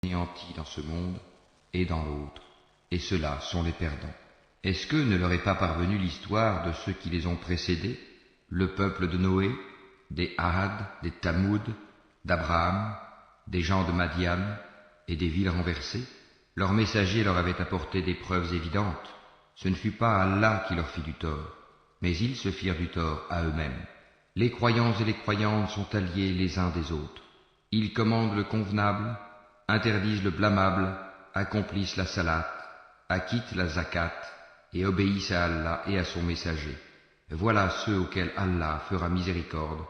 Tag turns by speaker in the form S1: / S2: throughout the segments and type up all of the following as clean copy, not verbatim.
S1: anéantis dans ce monde et dans l'autre, et ceux-là sont les perdants. Est-ce que ne leur est pas parvenue l'histoire de ceux qui les ont précédés, le peuple de Noé, des Had, des Tamoud, d'Abraham, des gens de Madian et des villes renversées? Leurs messagers leur avaient apporté des preuves évidentes. Ce ne fut pas Allah qui leur fit du tort, mais ils se firent du tort à eux-mêmes. Les croyants et les croyantes sont alliés les uns des autres. Ils commandent le convenable, interdisent le blâmable, accomplissent la salat, acquittent la zakat et obéissent à Allah et à son messager. Voilà ceux auxquels Allah fera miséricorde,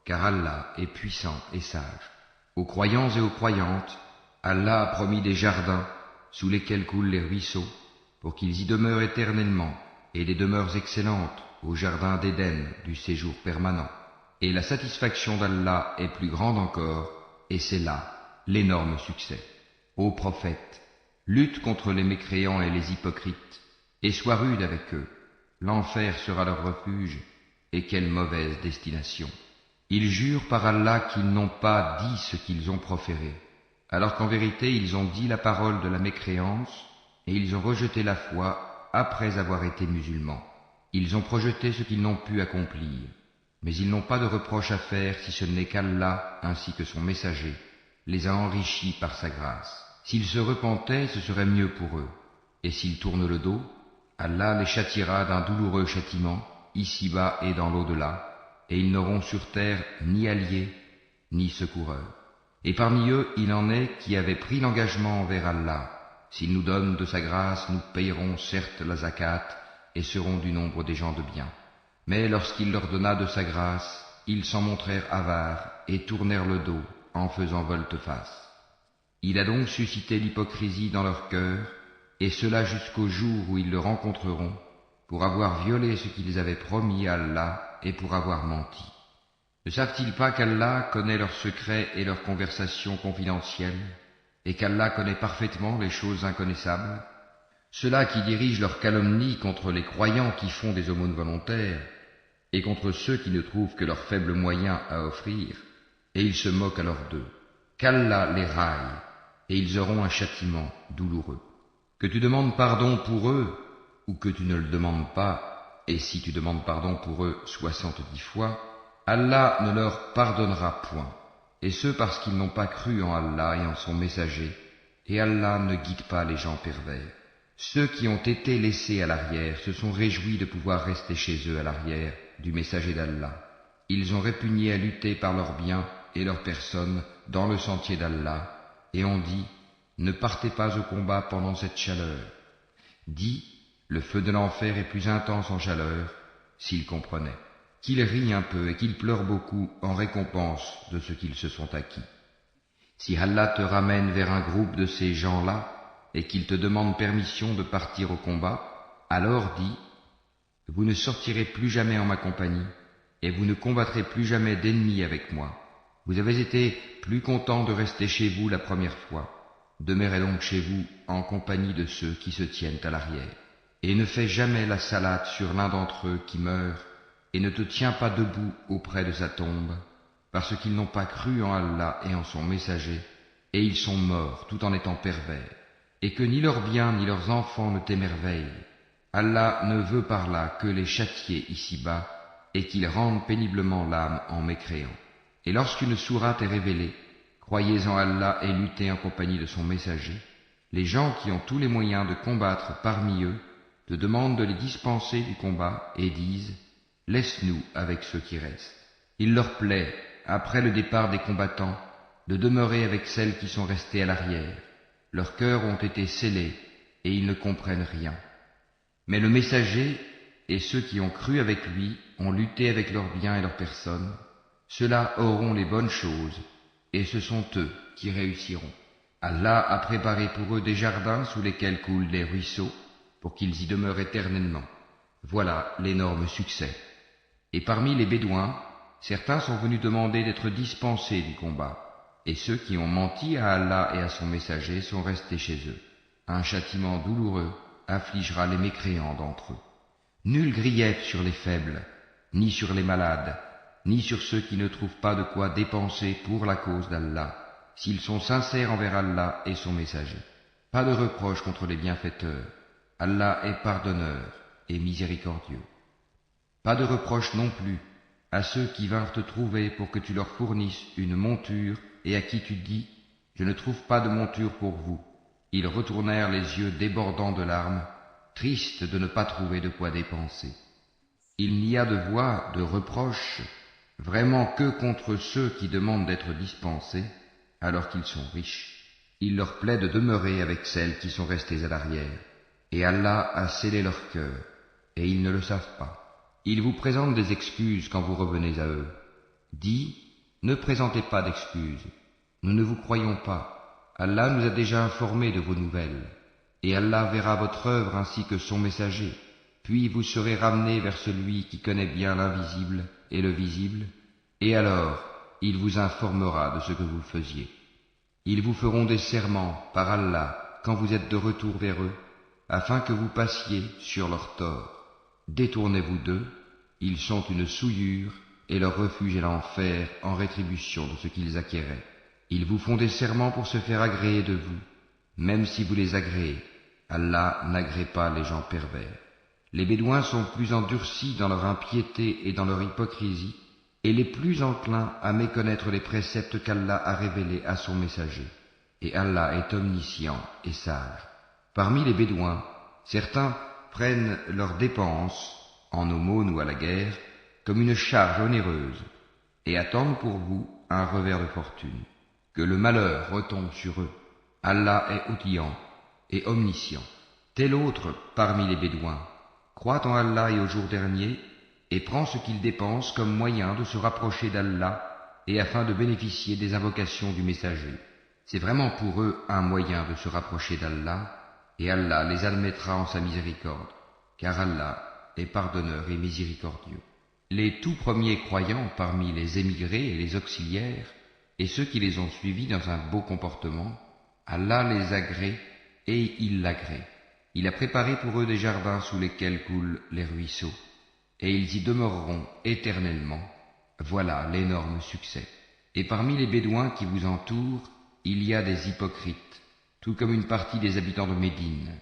S1: car Allah est puissant et sage. Aux croyants et aux croyantes, Allah a promis des jardins sous lesquels coulent les ruisseaux, pour qu'ils y demeurent éternellement, et des demeures excellentes au jardin d'Éden du séjour permanent. Et la satisfaction d'Allah est plus grande encore, et c'est là l'énorme succès. Ô prophète, lutte contre les mécréants et les hypocrites, et sois rude avec eux. L'enfer sera leur refuge, et quelle mauvaise destination. Ils jurent par Allah qu'ils n'ont pas dit ce qu'ils ont proféré, alors qu'en vérité ils ont dit la parole de la mécréance, et ils ont rejeté la foi après avoir été musulmans. Ils ont projeté ce qu'ils n'ont pu accomplir, mais ils n'ont pas de reproche à faire si ce n'est qu'Allah, ainsi que son messager, les a enrichis par sa grâce. S'ils se repentaient, ce serait mieux pour eux, et s'ils tournent le dos, Allah les châtiera d'un douloureux châtiment, ici-bas et dans l'au-delà, et ils n'auront sur terre ni alliés, ni secoureurs. Et parmi eux, il en est qui avaient pris l'engagement envers Allah. S'il nous donne de sa grâce, nous payerons certes la zakat, et seront du nombre des gens de bien. Mais lorsqu'il leur donna de sa grâce, ils s'en montrèrent avares, et tournèrent le dos, en faisant volte-face. Il a donc suscité l'hypocrisie dans leur cœur, et cela jusqu'au jour où ils le rencontreront, pour avoir violé ce qu'ils avaient promis à Allah et pour avoir menti. Ne savent-ils pas qu'Allah connaît leurs secrets et leurs conversations confidentielles, et qu'Allah connaît parfaitement les choses inconnaissables? Ceux-là qui dirigent leur calomnie contre les croyants qui font des aumônes volontaires, et contre ceux qui ne trouvent que leurs faibles moyens à offrir, et ils se moquent alors d'eux. Qu'Allah les raille, et ils auront un châtiment douloureux. Que tu demandes pardon pour eux, ou que tu ne le demandes pas, et si tu demandes pardon pour eux 70 fois, Allah ne leur pardonnera point, et ce parce qu'ils n'ont pas cru en Allah et en son messager, et Allah ne guide pas les gens pervers. Ceux qui ont été laissés à l'arrière se sont réjouis de pouvoir rester chez eux à l'arrière du messager d'Allah. Ils ont répugné à lutter par leurs biens et leurs personnes dans le sentier d'Allah, et ont dit, ne partez pas au combat pendant cette chaleur. Dis, le feu de l'enfer est plus intense en chaleur, s'ils comprenaient. Qu'ils rient un peu et qu'ils pleurent beaucoup en récompense de ce qu'ils se sont acquis. Si Allah te ramène vers un groupe de ces gens-là, et qu'ils te demandent permission de partir au combat, alors dis, vous ne sortirez plus jamais en ma compagnie, et vous ne combattrez plus jamais d'ennemis avec moi. Vous avez été plus contents de rester chez vous la première fois. Demeurez donc chez vous en compagnie de ceux qui se tiennent à l'arrière. Et ne fais jamais la salade sur l'un d'entre eux qui meurt, et ne te tiens pas debout auprès de sa tombe, parce qu'ils n'ont pas cru en Allah et en son messager, et ils sont morts tout en étant pervers, et que ni leurs biens ni leurs enfants ne t'émerveillent. Allah ne veut par là que les châtier ici-bas, et qu'ils rendent péniblement l'âme en mécréant. Et lorsqu'une sourate est révélée, croyez en Allah et luttez en compagnie de son messager. Les gens qui ont tous les moyens de combattre parmi eux te demandent de les dispenser du combat et disent « Laisse-nous avec ceux qui restent ». Il leur plaît, après le départ des combattants, de demeurer avec celles qui sont restées à l'arrière. Leurs cœurs ont été scellés et ils ne comprennent rien. Mais le messager et ceux qui ont cru avec lui ont lutté avec leurs biens et leurs personnes. Ceux-là auront les bonnes choses, et ce sont eux qui réussiront. Allah a préparé pour eux des jardins sous lesquels coulent des ruisseaux, pour qu'ils y demeurent éternellement. Voilà l'énorme succès. Et parmi les Bédouins, certains sont venus demander d'être dispensés du combat, et ceux qui ont menti à Allah et à son messager sont restés chez eux. Un châtiment douloureux affligera les mécréants d'entre eux. Nul grief sur les faibles, ni sur les malades, ni sur ceux qui ne trouvent pas de quoi dépenser pour la cause d'Allah. s'ils sont sincères envers Allah et son messager. Pas de reproche contre les bienfaiteurs. Allah est pardonneur et miséricordieux. Pas de reproche non plus à ceux qui vinrent te trouver pour que tu leur fournisses une monture et à qui tu dis « Je ne trouve pas de monture pour vous ». Ils retournèrent les yeux débordants de larmes, tristes de ne pas trouver de quoi dépenser. Il n'y a de voix, de reproche, vraiment que contre ceux qui demandent d'être dispensés, alors qu'ils sont riches. Il leur plaît de demeurer avec celles qui sont restées à l'arrière, et Allah a scellé leur cœur, et ils ne le savent pas. Ils vous présentent des excuses quand vous revenez à eux. Dis, ne présentez pas d'excuses, nous ne vous croyons pas. Allah nous a déjà informés de vos nouvelles, et Allah verra votre œuvre ainsi que son messager, puis vous serez ramenés vers celui qui connaît bien l'invisible et le visible, et alors il vous informera de ce que vous faisiez. Ils vous feront des serments par Allah quand vous êtes de retour vers eux, afin que vous passiez sur leur tort. Détournez-vous d'eux, ils sont une souillure, et leur refuge est l'enfer en rétribution de ce qu'ils acquéraient. Ils vous font des serments pour se faire agréer de vous. Même si vous les agréez, Allah n'agrée pas les gens pervers. Les Bédouins sont plus endurcis dans leur impiété et dans leur hypocrisie, et les plus enclins à méconnaître les préceptes qu'Allah a révélés à son messager. Et Allah est omniscient et sage. Parmi les Bédouins, certains prennent leurs dépenses, en aumône ou à la guerre, comme une charge onéreuse, et attendent pour vous un revers de fortune. Que le malheur retombe sur eux. Allah est outillant et omniscient. Tel autre parmi les Bédouins croit en Allah et au jour dernier et prend ce qu'il dépense comme moyen de se rapprocher d'Allah et afin de bénéficier des invocations du messager. C'est vraiment pour eux un moyen de se rapprocher d'Allah et Allah les admettra en sa miséricorde, car Allah est pardonneur et miséricordieux. Les tout premiers croyants parmi les émigrés et les auxiliaires et ceux qui les ont suivis dans un beau comportement, Allah les agrée et il l'agrée. Il a préparé pour eux des jardins sous lesquels coulent les ruisseaux, et ils y demeureront éternellement. Voilà l'énorme succès. Et parmi les Bédouins qui vous entourent, il y a des hypocrites, tout comme une partie des habitants de Médine.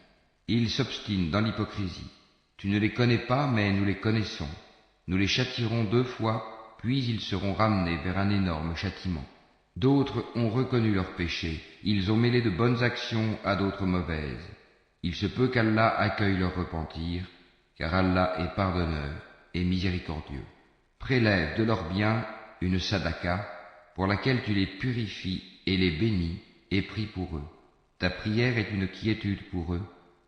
S1: Ils s'obstinent dans l'hypocrisie. Tu ne les connais pas, mais nous les connaissons. Nous les châtierons 2 fois, puis ils seront ramenés vers un énorme châtiment. D'autres ont reconnu leurs péchés, ils ont mêlé de bonnes actions à d'autres mauvaises. Il se peut qu'Allah accueille leur repentir, car Allah est pardonneur et miséricordieux. Prélève de leurs biens une sadaka, pour laquelle tu les purifies et les bénis, et prie pour eux. Ta prière est une quiétude pour eux,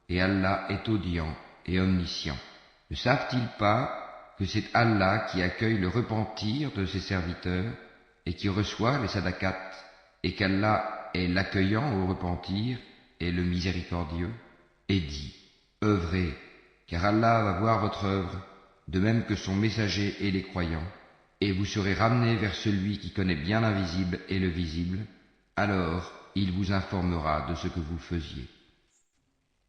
S1: et Allah est audient et omniscient. Ne savent-ils pas que c'est Allah qui accueille le repentir de ses serviteurs, et qui reçoit les sadakats, et qu'Allah est l'accueillant au repentir et le miséricordieux, et dit, œuvrez, car Allah va voir votre œuvre, de même que son messager et les croyants, et vous serez ramenés vers celui qui connaît bien l'invisible et le visible, alors il vous informera de ce que vous faisiez.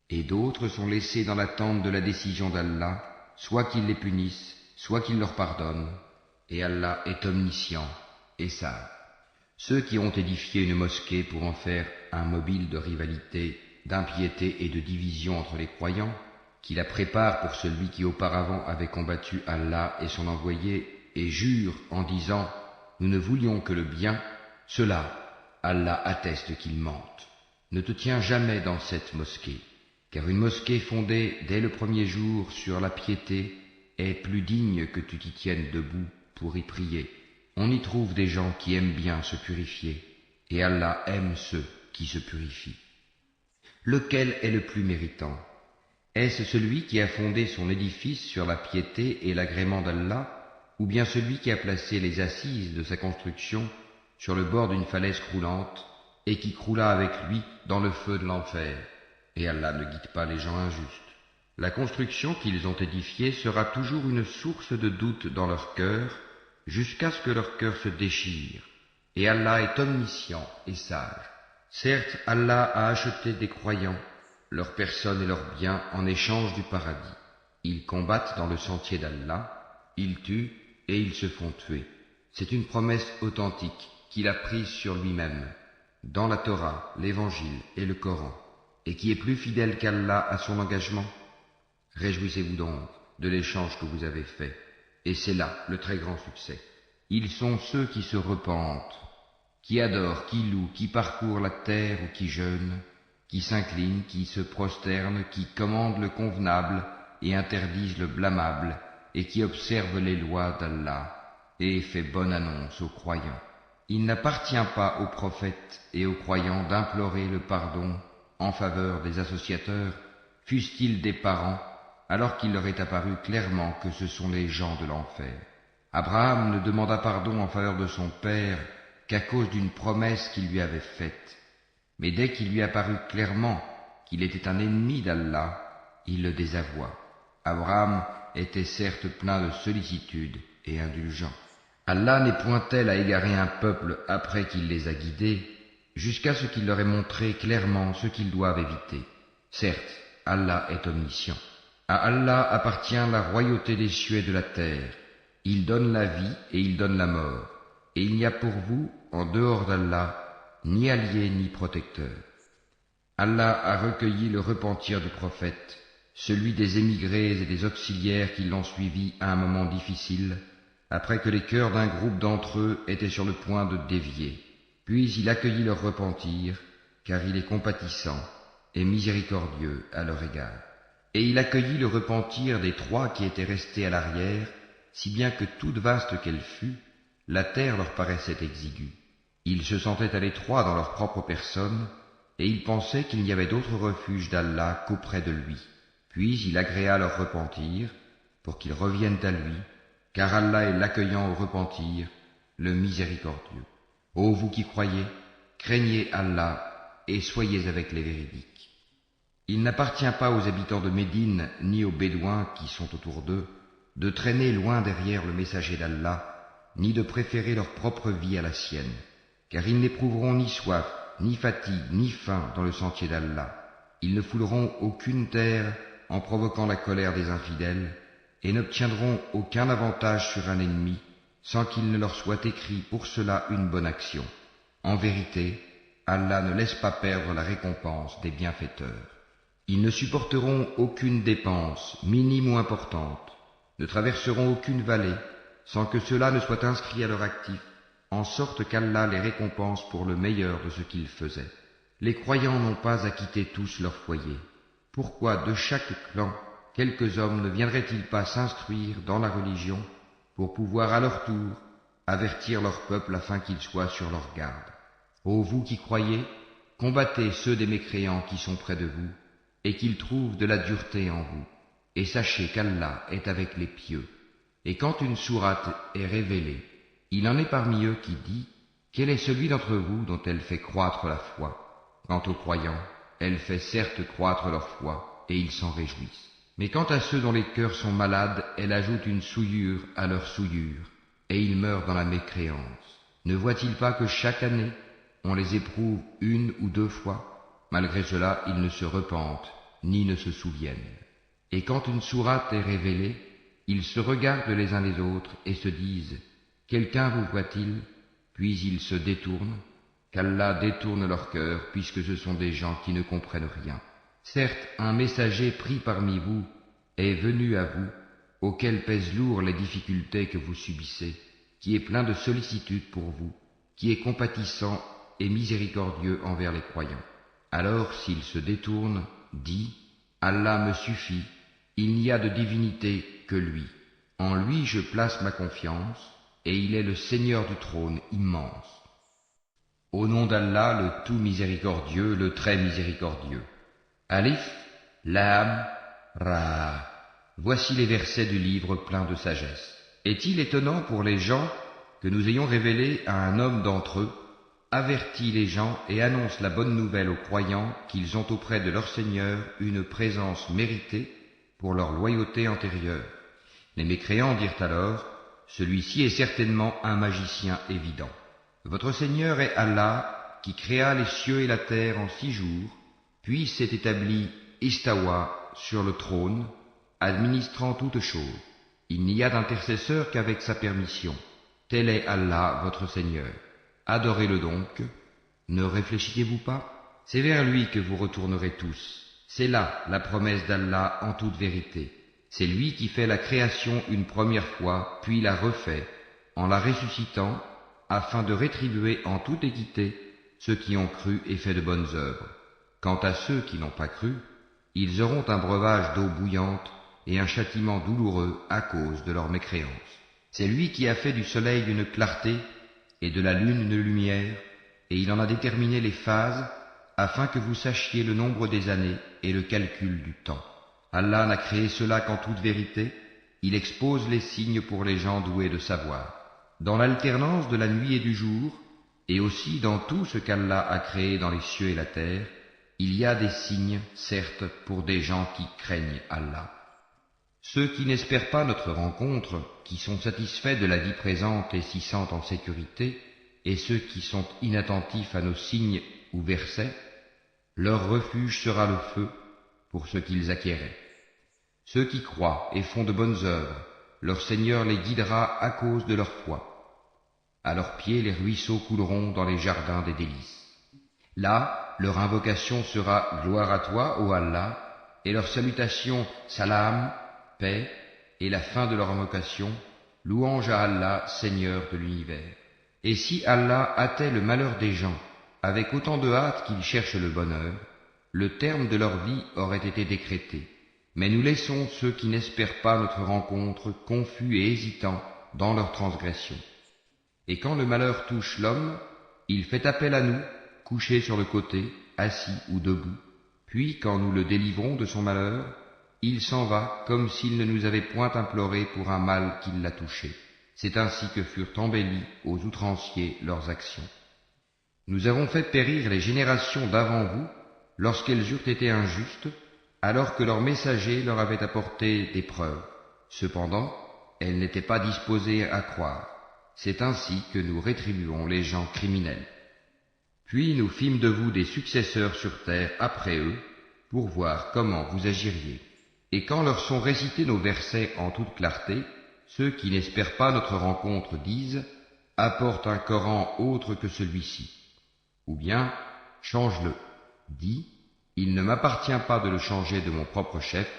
S1: Et d'autres sont laissés dans l'attente de la décision d'Allah, soit qu'il les punisse, soit qu'il leur pardonne, et Allah est omniscient et sage. Ceux qui ont édifié une mosquée pour en faire un mobile de rivalité, d'impiété et de division entre les croyants, qui la préparent pour celui qui auparavant avait combattu Allah et son envoyé, et jure en disant « Nous ne voulions que le bien », cela, Allah atteste qu'ils mentent. Ne te tiens jamais dans cette mosquée, car une mosquée fondée dès le premier jour sur la piété est plus digne que tu t'y tiennes debout pour y prier. On y trouve des gens qui aiment bien se purifier, et Allah aime ceux qui se purifient. Lequel est le plus méritant? Est-ce celui qui a fondé son édifice sur la piété et l'agrément d'Allah, ou bien celui qui a placé les assises de sa construction sur le bord d'une falaise croulante, et qui croula avec lui dans le feu de l'enfer? Et Allah ne guide pas les gens injustes. La construction qu'ils ont édifiée sera toujours une source de doute dans leur cœur, jusqu'à ce que leur cœur se déchire. Et Allah est omniscient et sage. Certes, Allah a acheté des croyants, leurs personnes et leurs biens en échange du paradis. Ils combattent dans le sentier d'Allah, ils tuent et ils se font tuer. C'est une promesse authentique qu'il a prise sur lui-même. dans la Torah, l'Évangile et le Coran, et qui est plus fidèle qu'Allah à son engagement? Réjouissez-vous donc de l'échange que vous avez fait, et c'est là le très grand succès. Ils sont ceux qui se repentent, qui adorent, qui louent, qui parcourent la terre ou qui jeûnent, qui s'inclinent, qui se prosternent, qui commandent le convenable et interdisent le blâmable, et qui observent les lois d'Allah, et fait bonne annonce aux croyants. Il n'appartient pas aux prophètes et aux croyants d'implorer le pardon en faveur des associateurs, fussent-ils des parents, alors qu'il leur est apparu clairement que ce sont les gens de l'enfer. Abraham ne demanda pardon en faveur de son père qu'à cause d'une promesse qu'il lui avait faite. Mais dès qu'il lui apparut clairement qu'il était un ennemi d'Allah, il le désavoua. Abraham était certes plein de sollicitude et indulgent. Allah n'est point tel à égarer un peuple après qu'il les a guidés, jusqu'à ce qu'il leur ait montré clairement ce qu'ils doivent éviter. Certes, Allah est omniscient. À Allah appartient la royauté des cieux et de la terre. Il donne la vie et il donne la mort. Et il n'y a pour vous, en dehors d'Allah, ni allié ni protecteur. Allah a recueilli le repentir du prophète, celui des émigrés et des auxiliaires qui l'ont suivi à un moment difficile, après que les cœurs d'un groupe d'entre eux étaient sur le point de dévier. Puis il accueillit leur repentir, car il est compatissant et miséricordieux à leur égard. Et il accueillit le repentir des 3 qui étaient restés à l'arrière, si bien que toute vaste qu'elle fût, la terre leur paraissait exiguë. Ils se sentaient à l'étroit dans leur propre personne, et ils pensaient qu'il n'y avait d'autre refuge d'Allah qu'auprès de lui. Puis il agréa leur repentir, pour qu'ils reviennent à lui, car Allah est l'accueillant au repentir, le miséricordieux. Ô vous qui croyez, craignez Allah et soyez avec les véridiques. Il n'appartient pas aux habitants de Médine, ni aux Bédouins qui sont autour d'eux, de traîner loin derrière le messager d'Allah, ni de préférer leur propre vie à la sienne, car ils n'éprouveront ni soif, ni fatigue, ni faim dans le sentier d'Allah. Ils ne fouleront aucune terre en provoquant la colère des infidèles, et n'obtiendront aucun avantage sur un ennemi, sans qu'il ne leur soit écrit pour cela une bonne action. En vérité, Allah ne laisse pas perdre la récompense des bienfaiteurs. Ils ne supporteront aucune dépense, minime ou importante, ne traverseront aucune vallée, sans que cela ne soit inscrit à leur actif, en sorte qu'Allah les récompense pour le meilleur de ce qu'ils faisaient. Les croyants n'ont pas acquitté tous leur foyer. Pourquoi de chaque clan quelques hommes ne viendraient-ils pas s'instruire dans la religion pour pouvoir à leur tour avertir leur peuple afin qu'ils soient sur leur garde? Ô vous qui croyez, combattez ceux des mécréants qui sont près de vous, et qu'ils trouvent de la dureté en vous, et sachez qu'Allah est avec les pieux. Et quand une sourate est révélée, il en est parmi eux qui dit: quel est celui d'entre vous dont elle fait croître la foi? Quant aux croyants, elle fait certes croître leur foi, et ils s'en réjouissent. Mais quant à ceux dont les cœurs sont malades, elle ajoute une souillure à leur souillure, et ils meurent dans la mécréance. Ne voient-ils pas que chaque année, on les éprouve 1 ou 2 fois? Malgré cela, ils ne se repentent, ni ne se souviennent. Et quand une sourate est révélée, ils se regardent les uns les autres et se disent: quelqu'un vous voit-il? Puis ils se détournent, qu'Allah détourne leur cœur, puisque ce sont des gens qui ne comprennent rien. Certes, un messager pris parmi vous est venu à vous, auquel pèsent lourd les difficultés que vous subissez, qui est plein de sollicitude pour vous, qui est compatissant et miséricordieux envers les croyants. Alors, s'il se détourne, dis: Allah me suffit, il n'y a de divinité que lui. En lui je place ma confiance, et il est le Seigneur du trône immense. Au nom d'Allah, le tout miséricordieux, le très miséricordieux. Alif, Lam, Ra. Voici les versets du livre plein de sagesse. Est-il étonnant pour les gens que nous ayons révélé à un homme d'entre eux, avertit les gens et annonce la bonne nouvelle aux croyants qu'ils ont auprès de leur Seigneur une présence méritée pour leur loyauté antérieure? Les mécréants dirent alors: celui-ci est certainement un magicien évident. Votre Seigneur est Allah, qui créa les cieux et la terre en 6 jours, puis s'est établi Istawa sur le trône, administrant toutes choses. Il n'y a d'intercesseur qu'avec sa permission. Tel est Allah, votre Seigneur. Adorez-le donc, Ne réfléchissez-vous pas? C'est vers lui que vous retournerez tous. C'est là la promesse d'Allah en toute vérité. C'est lui qui fait la création une première fois, puis la refait, en la ressuscitant, afin de rétribuer en toute équité ceux qui ont cru et fait de bonnes œuvres. Quant à ceux qui n'ont pas cru, ils auront un breuvage d'eau bouillante et un châtiment douloureux à cause de leur mécréance. C'est lui qui a fait du soleil une clarté et de la lune une lumière, et il en a déterminé les phases afin que vous sachiez le nombre des années et le calcul du temps. Allah n'a créé cela qu'en toute vérité, il expose les signes pour les gens doués de savoir. Dans l'alternance de la nuit et du jour, et aussi dans tout ce qu'Allah a créé dans les cieux et la terre, il y a des signes, certes, pour des gens qui craignent Allah. Ceux qui n'espèrent pas notre rencontre, qui sont satisfaits de la vie présente et s'y sentent en sécurité, et ceux qui sont inattentifs à nos signes ou versets, leur refuge sera le feu pour ce qu'ils acquéraient. Ceux qui croient et font de bonnes œuvres, leur Seigneur les guidera à cause de leur foi. À leurs pieds les ruisseaux couleront dans les jardins des délices. Là, leur invocation sera gloire à toi, ô Allah, et leur salutation salam, paix, et la fin de leur invocation, louange à Allah, Seigneur de l'univers. Et si Allah hâtait le malheur des gens, avec autant de hâte qu'ils cherchent le bonheur, le terme de leur vie aurait été décrété. Mais nous laissons ceux qui n'espèrent pas notre rencontre confus et hésitants dans leur transgression. Et quand le malheur touche l'homme, il fait appel à nous, couché sur le côté, assis ou debout, puis quand nous le délivrons de son malheur, il s'en va comme s'il ne nous avait point imploré pour un mal qui l'a touché. C'est ainsi que furent embellies aux outranciers leurs actions. Nous avons fait périr les générations d'avant vous lorsqu'elles eurent été injustes, alors que leurs messagers leur avaient apporté des preuves. Cependant, elles n'étaient pas disposées à croire. C'est ainsi que nous rétribuons les gens criminels. Puis nous fîmes de vous des successeurs sur terre après eux, pour voir comment vous agiriez. Et quand leur sont récités nos versets en toute clarté, ceux qui n'espèrent pas notre rencontre disent « Apporte un Coran autre que celui-ci » ou bien « Change-le ». Dis « Il ne m'appartient pas de le changer de mon propre chef,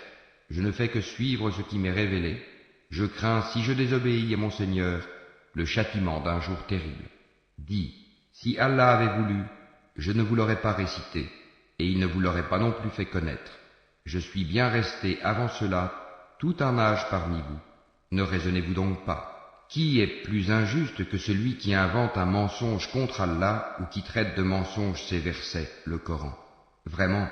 S1: je ne fais que suivre ce qui m'est révélé, je crains, si je désobéis à mon Seigneur, le châtiment d'un jour terrible. Dis « Si Allah avait voulu, je ne vous l'aurais pas récité, et il ne vous l'aurait pas non plus fait connaître. Je suis bien resté avant cela tout un âge parmi vous. Ne raisonnez-vous donc pas. Qui est plus injuste que celui qui invente un mensonge contre Allah ou qui traite de mensonge ses versets, le Coran? Vraiment,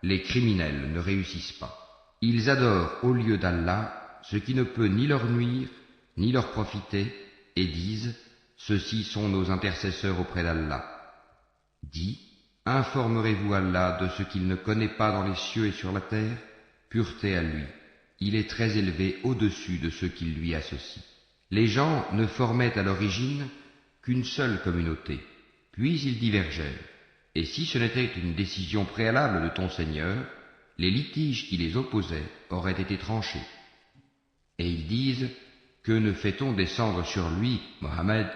S1: les criminels ne réussissent pas. Ils adorent au lieu d'Allah ce qui ne peut ni leur nuire, ni leur profiter, et disent « Ceux-ci sont nos intercesseurs auprès d'Allah ». Dis « Informerez-vous Allah de ce qu'il ne connaît pas dans les cieux et sur la terre? Pureté à lui. Il est très élevé au-dessus de ceux qui lui associent. » Les gens ne formaient à l'origine qu'une seule communauté, puis ils divergèrent. Et si ce n'était une décision préalable de ton Seigneur, les litiges qui les opposaient auraient été tranchés. Et ils disent, que ne fait-on descendre sur lui, Mohammed,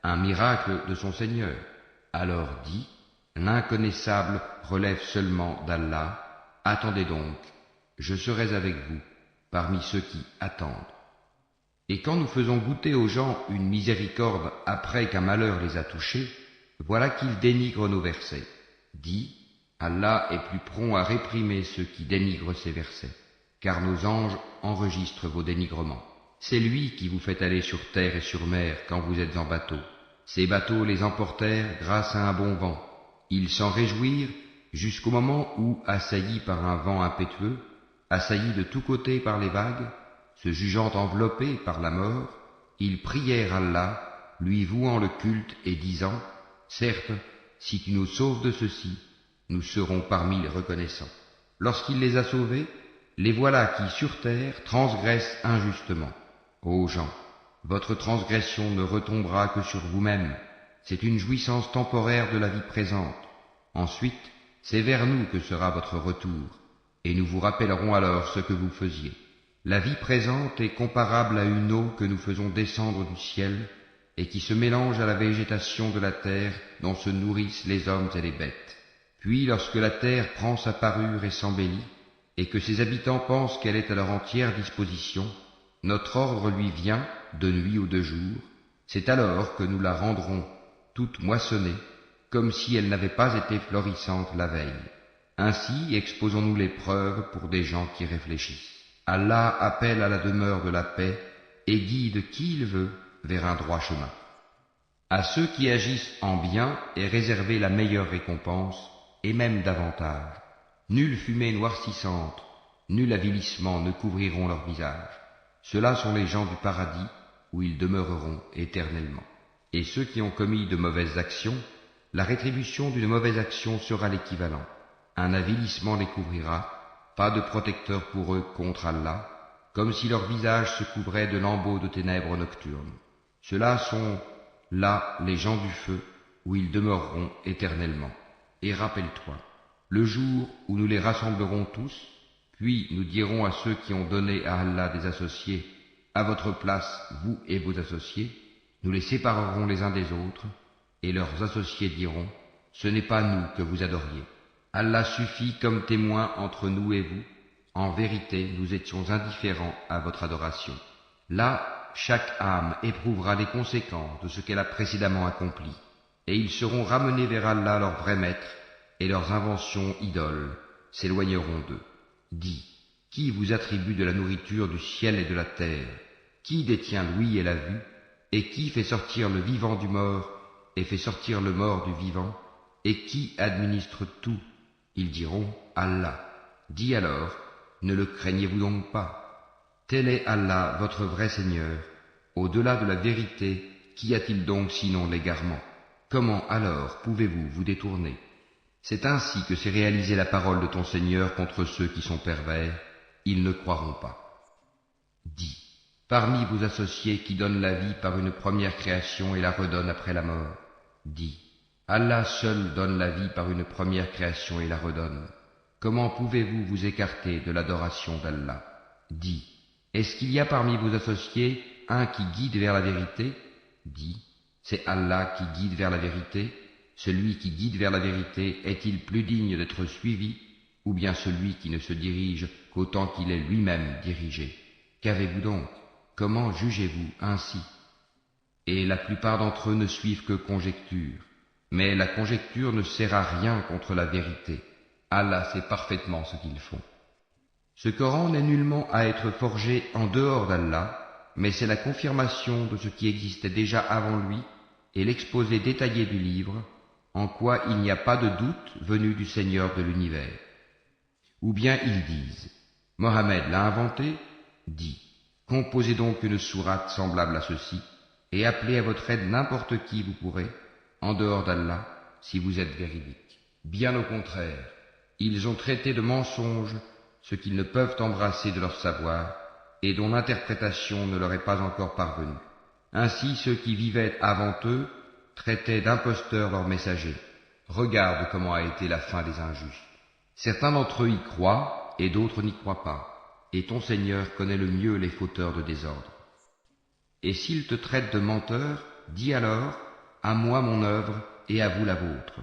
S1: un miracle de son Seigneur? Alors dis, l'inconnaissable relève seulement d'Allah, attendez donc, je serai avec vous, parmi ceux qui attendent. Et quand nous faisons goûter aux gens une miséricorde après qu'un malheur les a touchés, voilà qu'ils dénigrent nos versets. Dis, Allah est plus prompt à réprimer ceux qui dénigrent ses versets, car nos anges enregistrent vos dénigrements. C'est lui qui vous fait aller sur terre et sur mer quand vous êtes en bateau. Ces bateaux les emportèrent grâce à un bon vent. Ils s'en réjouirent jusqu'au moment où, assaillis par un vent impétueux, assaillis de tous côtés par les vagues, se jugeant enveloppés par la mort, ils prièrent Allah, lui vouant le culte et disant « Certes, si tu nous sauves de ceci, nous serons parmi les reconnaissants. » Lorsqu'il les a sauvés, les voilà qui sur terre transgressent injustement. Ô gens, votre transgression ne retombera que sur vous-même, c'est une jouissance temporaire de la vie présente. Ensuite, c'est vers nous que sera votre retour, et nous vous rappellerons alors ce que vous faisiez. La vie présente est comparable à une eau que nous faisons descendre du ciel, et qui se mélange à la végétation de la terre dont se nourrissent les hommes et les bêtes. Puis lorsque la terre prend sa parure et s'embellit, et que ses habitants pensent qu'elle est à leur entière disposition, notre ordre lui vient, de nuit ou de jour, c'est alors que nous la rendrons toute moissonnée, comme si elle n'avait pas été florissante la veille. Ainsi exposons-nous les preuves pour des gens qui réfléchissent. Allah appelle à la demeure de la paix et guide qui il veut vers un droit chemin. À ceux qui agissent en bien est réservée la meilleure récompense, et même davantage. Nulle fumée noircissante, nul avilissement ne couvriront leur visage. Ceux-là sont les gens du paradis, où ils demeureront éternellement. Et ceux qui ont commis de mauvaises actions, la rétribution d'une mauvaise action sera l'équivalent. Un avilissement les couvrira, pas de protecteur pour eux contre Allah, comme si leur visage se couvrait de lambeaux de ténèbres nocturnes. Ceux-là sont là les gens du feu, où ils demeureront éternellement. Et rappelle-toi, le jour où nous les rassemblerons tous, puis nous dirons à ceux qui ont donné à Allah des associés, à votre place, vous et vos associés, nous les séparerons les uns des autres, et leurs associés diront, ce n'est pas nous que vous adoriez. Allah suffit comme témoin entre nous et vous, en vérité nous étions indifférents à votre adoration. Là, chaque âme éprouvera les conséquences de ce qu'elle a précédemment accompli, et ils seront ramenés vers Allah leur vrai maître, et leurs inventions idoles s'éloigneront d'eux. Dis, qui vous attribue de la nourriture du ciel et de la terre? Qui détient l'ouïe et la vue? Et qui fait sortir le vivant du mort et fait sortir le mort du vivant? Et qui administre tout? Ils diront, Allah. Dis alors, ne le craignez-vous donc pas? Tel est Allah, votre vrai Seigneur. Au-delà de la vérité, qu'y a-t-il donc sinon l'égarement? Comment alors pouvez-vous vous détourner? C'est ainsi que s'est réalisée la parole de ton Seigneur contre ceux qui sont pervers, ils ne croiront pas. Dis, parmi vos associés qui donnent la vie par une première création et la redonnent après la mort, dis, Allah seul donne la vie par une première création et la redonne. Comment pouvez-vous vous écarter de l'adoration d'Allah? Dis, est-ce qu'il y a parmi vos associés un qui guide vers la vérité? Dis, c'est Allah qui guide vers la vérité. Celui qui guide vers la vérité est-il plus digne d'être suivi, ou bien celui qui ne se dirige qu'autant qu'il est lui-même dirigé? Qu'avez-vous donc? Comment jugez-vous ainsi? Et la plupart d'entre eux ne suivent que conjecture, mais la conjecture ne sert à rien contre la vérité. Allah sait parfaitement ce qu'ils font. Ce Coran n'est nullement à être forgé en dehors d'Allah, mais c'est la confirmation de ce qui existait déjà avant lui et l'exposé détaillé du livre, en quoi il n'y a pas de doute venu du Seigneur de l'univers. Ou bien ils disent, Mohammed l'a inventé? Dis, composez donc une sourate semblable à ceci, et appelez à votre aide n'importe qui vous pourrez, en dehors d'Allah, si vous êtes véridique. Bien au contraire, ils ont traité de mensonge ce qu'ils ne peuvent embrasser de leur savoir, et dont l'interprétation ne leur est pas encore parvenue. Ainsi ceux qui vivaient avant eux traitaient d'imposteurs leurs messagers. Regarde comment a été la fin des injustes. Certains d'entre eux y croient, et d'autres n'y croient pas, et ton Seigneur connaît le mieux les fauteurs de désordre. Et s'ils te traitent de menteur, dis alors, à moi mon œuvre, et à vous la vôtre.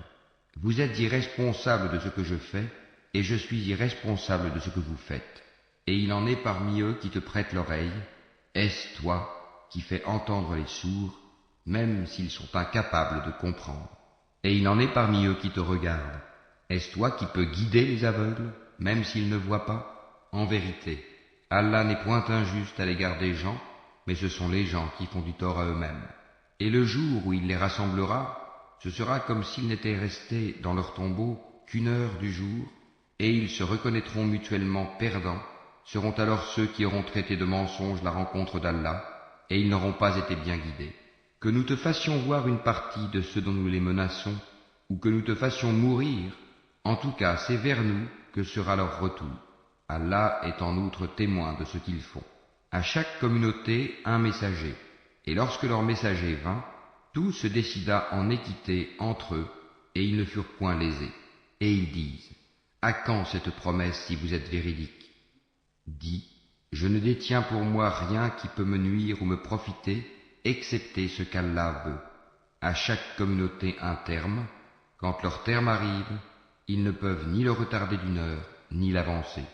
S1: Vous êtes irresponsables de ce que je fais, et je suis irresponsable de ce que vous faites. Et il en est parmi eux qui te prêtent l'oreille. Est-ce toi qui fais entendre les sourds, même s'ils sont incapables de comprendre? Et il en est parmi eux qui te regardent. Est-ce toi qui peux guider les aveugles, même s'ils ne voient pas? En vérité, Allah n'est point injuste à l'égard des gens, mais ce sont les gens qui font du tort à eux-mêmes. Et le jour où il les rassemblera, ce sera comme s'ils n'étaient restés dans leur tombeau qu'une heure du jour, et ils se reconnaîtront mutuellement perdants. Seront alors ceux qui auront traité de mensonge la rencontre d'Allah, et ils n'auront pas été bien guidés. Que nous te fassions voir une partie de ceux dont nous les menaçons, ou que nous te fassions mourir, en tout cas c'est vers nous que sera leur retour. Allah est en outre témoin de ce qu'ils font. À chaque communauté un messager, et lorsque leur messager vint, tout se décida en équité entre eux, et ils ne furent point lésés. Et ils disent, à quand cette promesse si vous êtes véridiques? Dis, je ne détiens pour moi rien qui peut me nuire ou me profiter, excepté ce qu'Allah veut. À chaque communauté un terme. Quand leur terme arrive, ils ne peuvent ni le retarder d'une heure, ni l'avancer.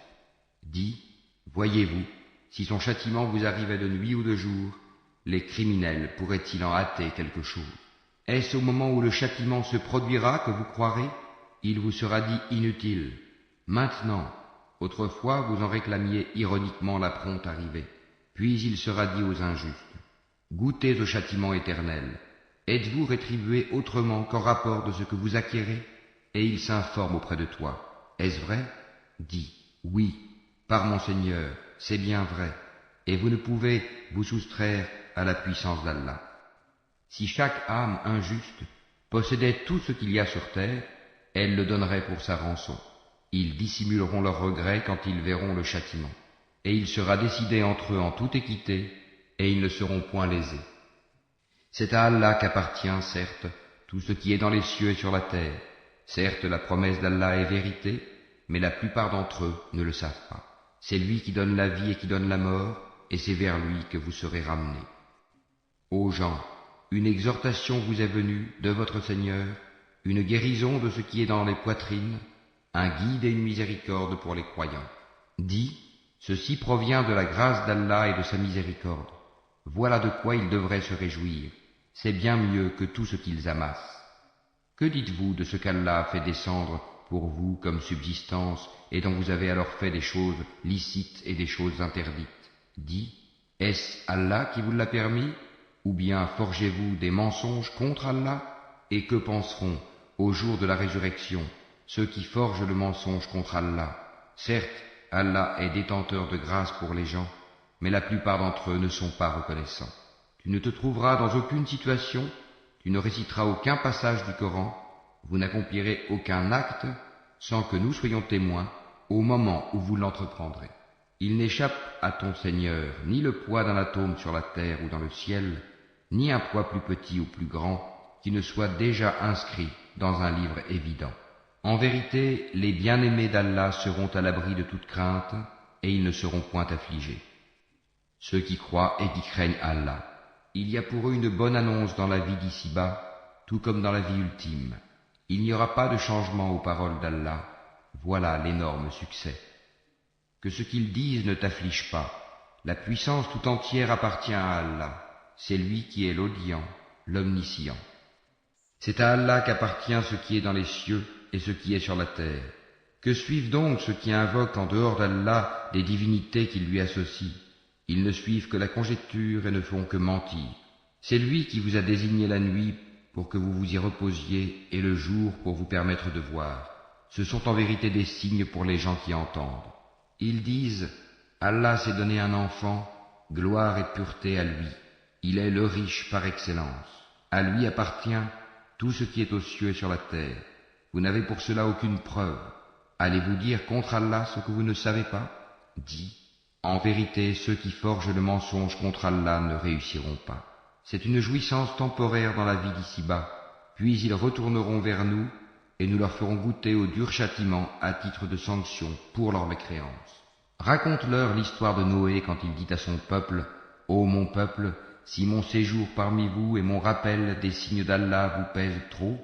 S1: Dis, voyez-vous, si son châtiment vous arrivait de nuit ou de jour, les criminels pourraient-ils en hâter quelque chose? Est-ce au moment où le châtiment se produira que vous croirez? Il vous sera dit inutile. Maintenant, autrefois vous en réclamiez ironiquement la prompte arrivée. Puis il sera dit aux injustes, goûtez au châtiment éternel. Êtes-vous rétribués autrement qu'en rapport de ce que vous acquérez? Et il s'informe auprès de toi. Est-ce vrai? Dis, oui, par mon Seigneur, c'est bien vrai, et vous ne pouvez vous soustraire à la puissance d'Allah. Si chaque âme injuste possédait tout ce qu'il y a sur terre, elle le donnerait pour sa rançon. Ils dissimuleront leurs regrets quand ils verront le châtiment. Et il sera décidé entre eux en toute équité, et ils ne seront point lésés. C'est à Allah qu'appartient, certes, tout ce qui est dans les cieux et sur la terre. Certes, la promesse d'Allah est vérité, mais la plupart d'entre eux ne le savent pas. C'est lui qui donne la vie et qui donne la mort, et c'est vers lui que vous serez ramenés. Ô gens, une exhortation vous est venue de votre Seigneur, une guérison de ce qui est dans les poitrines, un guide et une miséricorde pour les croyants. Dis, ceci provient de la grâce d'Allah et de sa miséricorde. Voilà de quoi ils devraient se réjouir. C'est bien mieux que tout ce qu'ils amassent. Que dites-vous de ce qu'Allah fait descendre pour vous comme subsistance et dont vous avez alors fait des choses licites et des choses interdites? Dis, est-ce Allah qui vous l'a permis? Ou bien forgez-vous des mensonges contre Allah? Et que penseront, au jour de la résurrection, ceux qui forgent le mensonge contre Allah? Certes, Allah est détenteur de grâce pour les gens, mais la plupart d'entre eux ne sont pas reconnaissants. Tu ne te trouveras dans aucune situation, tu ne réciteras aucun passage du Coran, vous n'accomplirez aucun acte sans que nous soyons témoins au moment où vous l'entreprendrez. Il n'échappe à ton Seigneur ni le poids d'un atome sur la terre ou dans le ciel, ni un poids plus petit ou plus grand qui ne soit déjà inscrit dans un livre évident. En vérité, les bien-aimés d'Allah seront à l'abri de toute crainte et ils ne seront point affligés. Ceux qui croient et qui craignent Allah, il y a pour eux une bonne annonce dans la vie d'ici-bas, tout comme dans la vie ultime. Il n'y aura pas de changement aux paroles d'Allah. Voilà l'énorme succès. Que ce qu'ils disent ne t'afflige pas. La puissance tout entière appartient à Allah. C'est lui qui est l'audient, l'omniscient. C'est à Allah qu'appartient ce qui est dans les cieux et ce qui est sur la terre. Que suivent donc ceux qui invoquent en dehors d'Allah des divinités qui lui associent? Ils ne suivent que la conjecture et ne font que mentir. C'est lui qui vous a désigné la nuit pour que vous vous y reposiez et le jour pour vous permettre de voir. Ce sont en vérité des signes pour les gens qui entendent. Ils disent, Allah s'est donné un enfant, gloire et pureté à lui. Il est le riche par excellence. À lui appartient tout ce qui est aux cieux et sur la terre. Vous n'avez pour cela aucune preuve. Allez-vous dire contre Allah ce que vous ne savez pas? Dis, en vérité, ceux qui forgent le mensonge contre Allah ne réussiront pas. C'est une jouissance temporaire dans la vie d'ici-bas, puis ils retourneront vers nous, et nous leur ferons goûter au dur châtiment à titre de sanction pour leur mécréance. Raconte-leur l'histoire de Noé quand il dit à son peuple, « Ô mon peuple, si mon séjour parmi vous et mon rappel des signes d'Allah vous pèsent trop,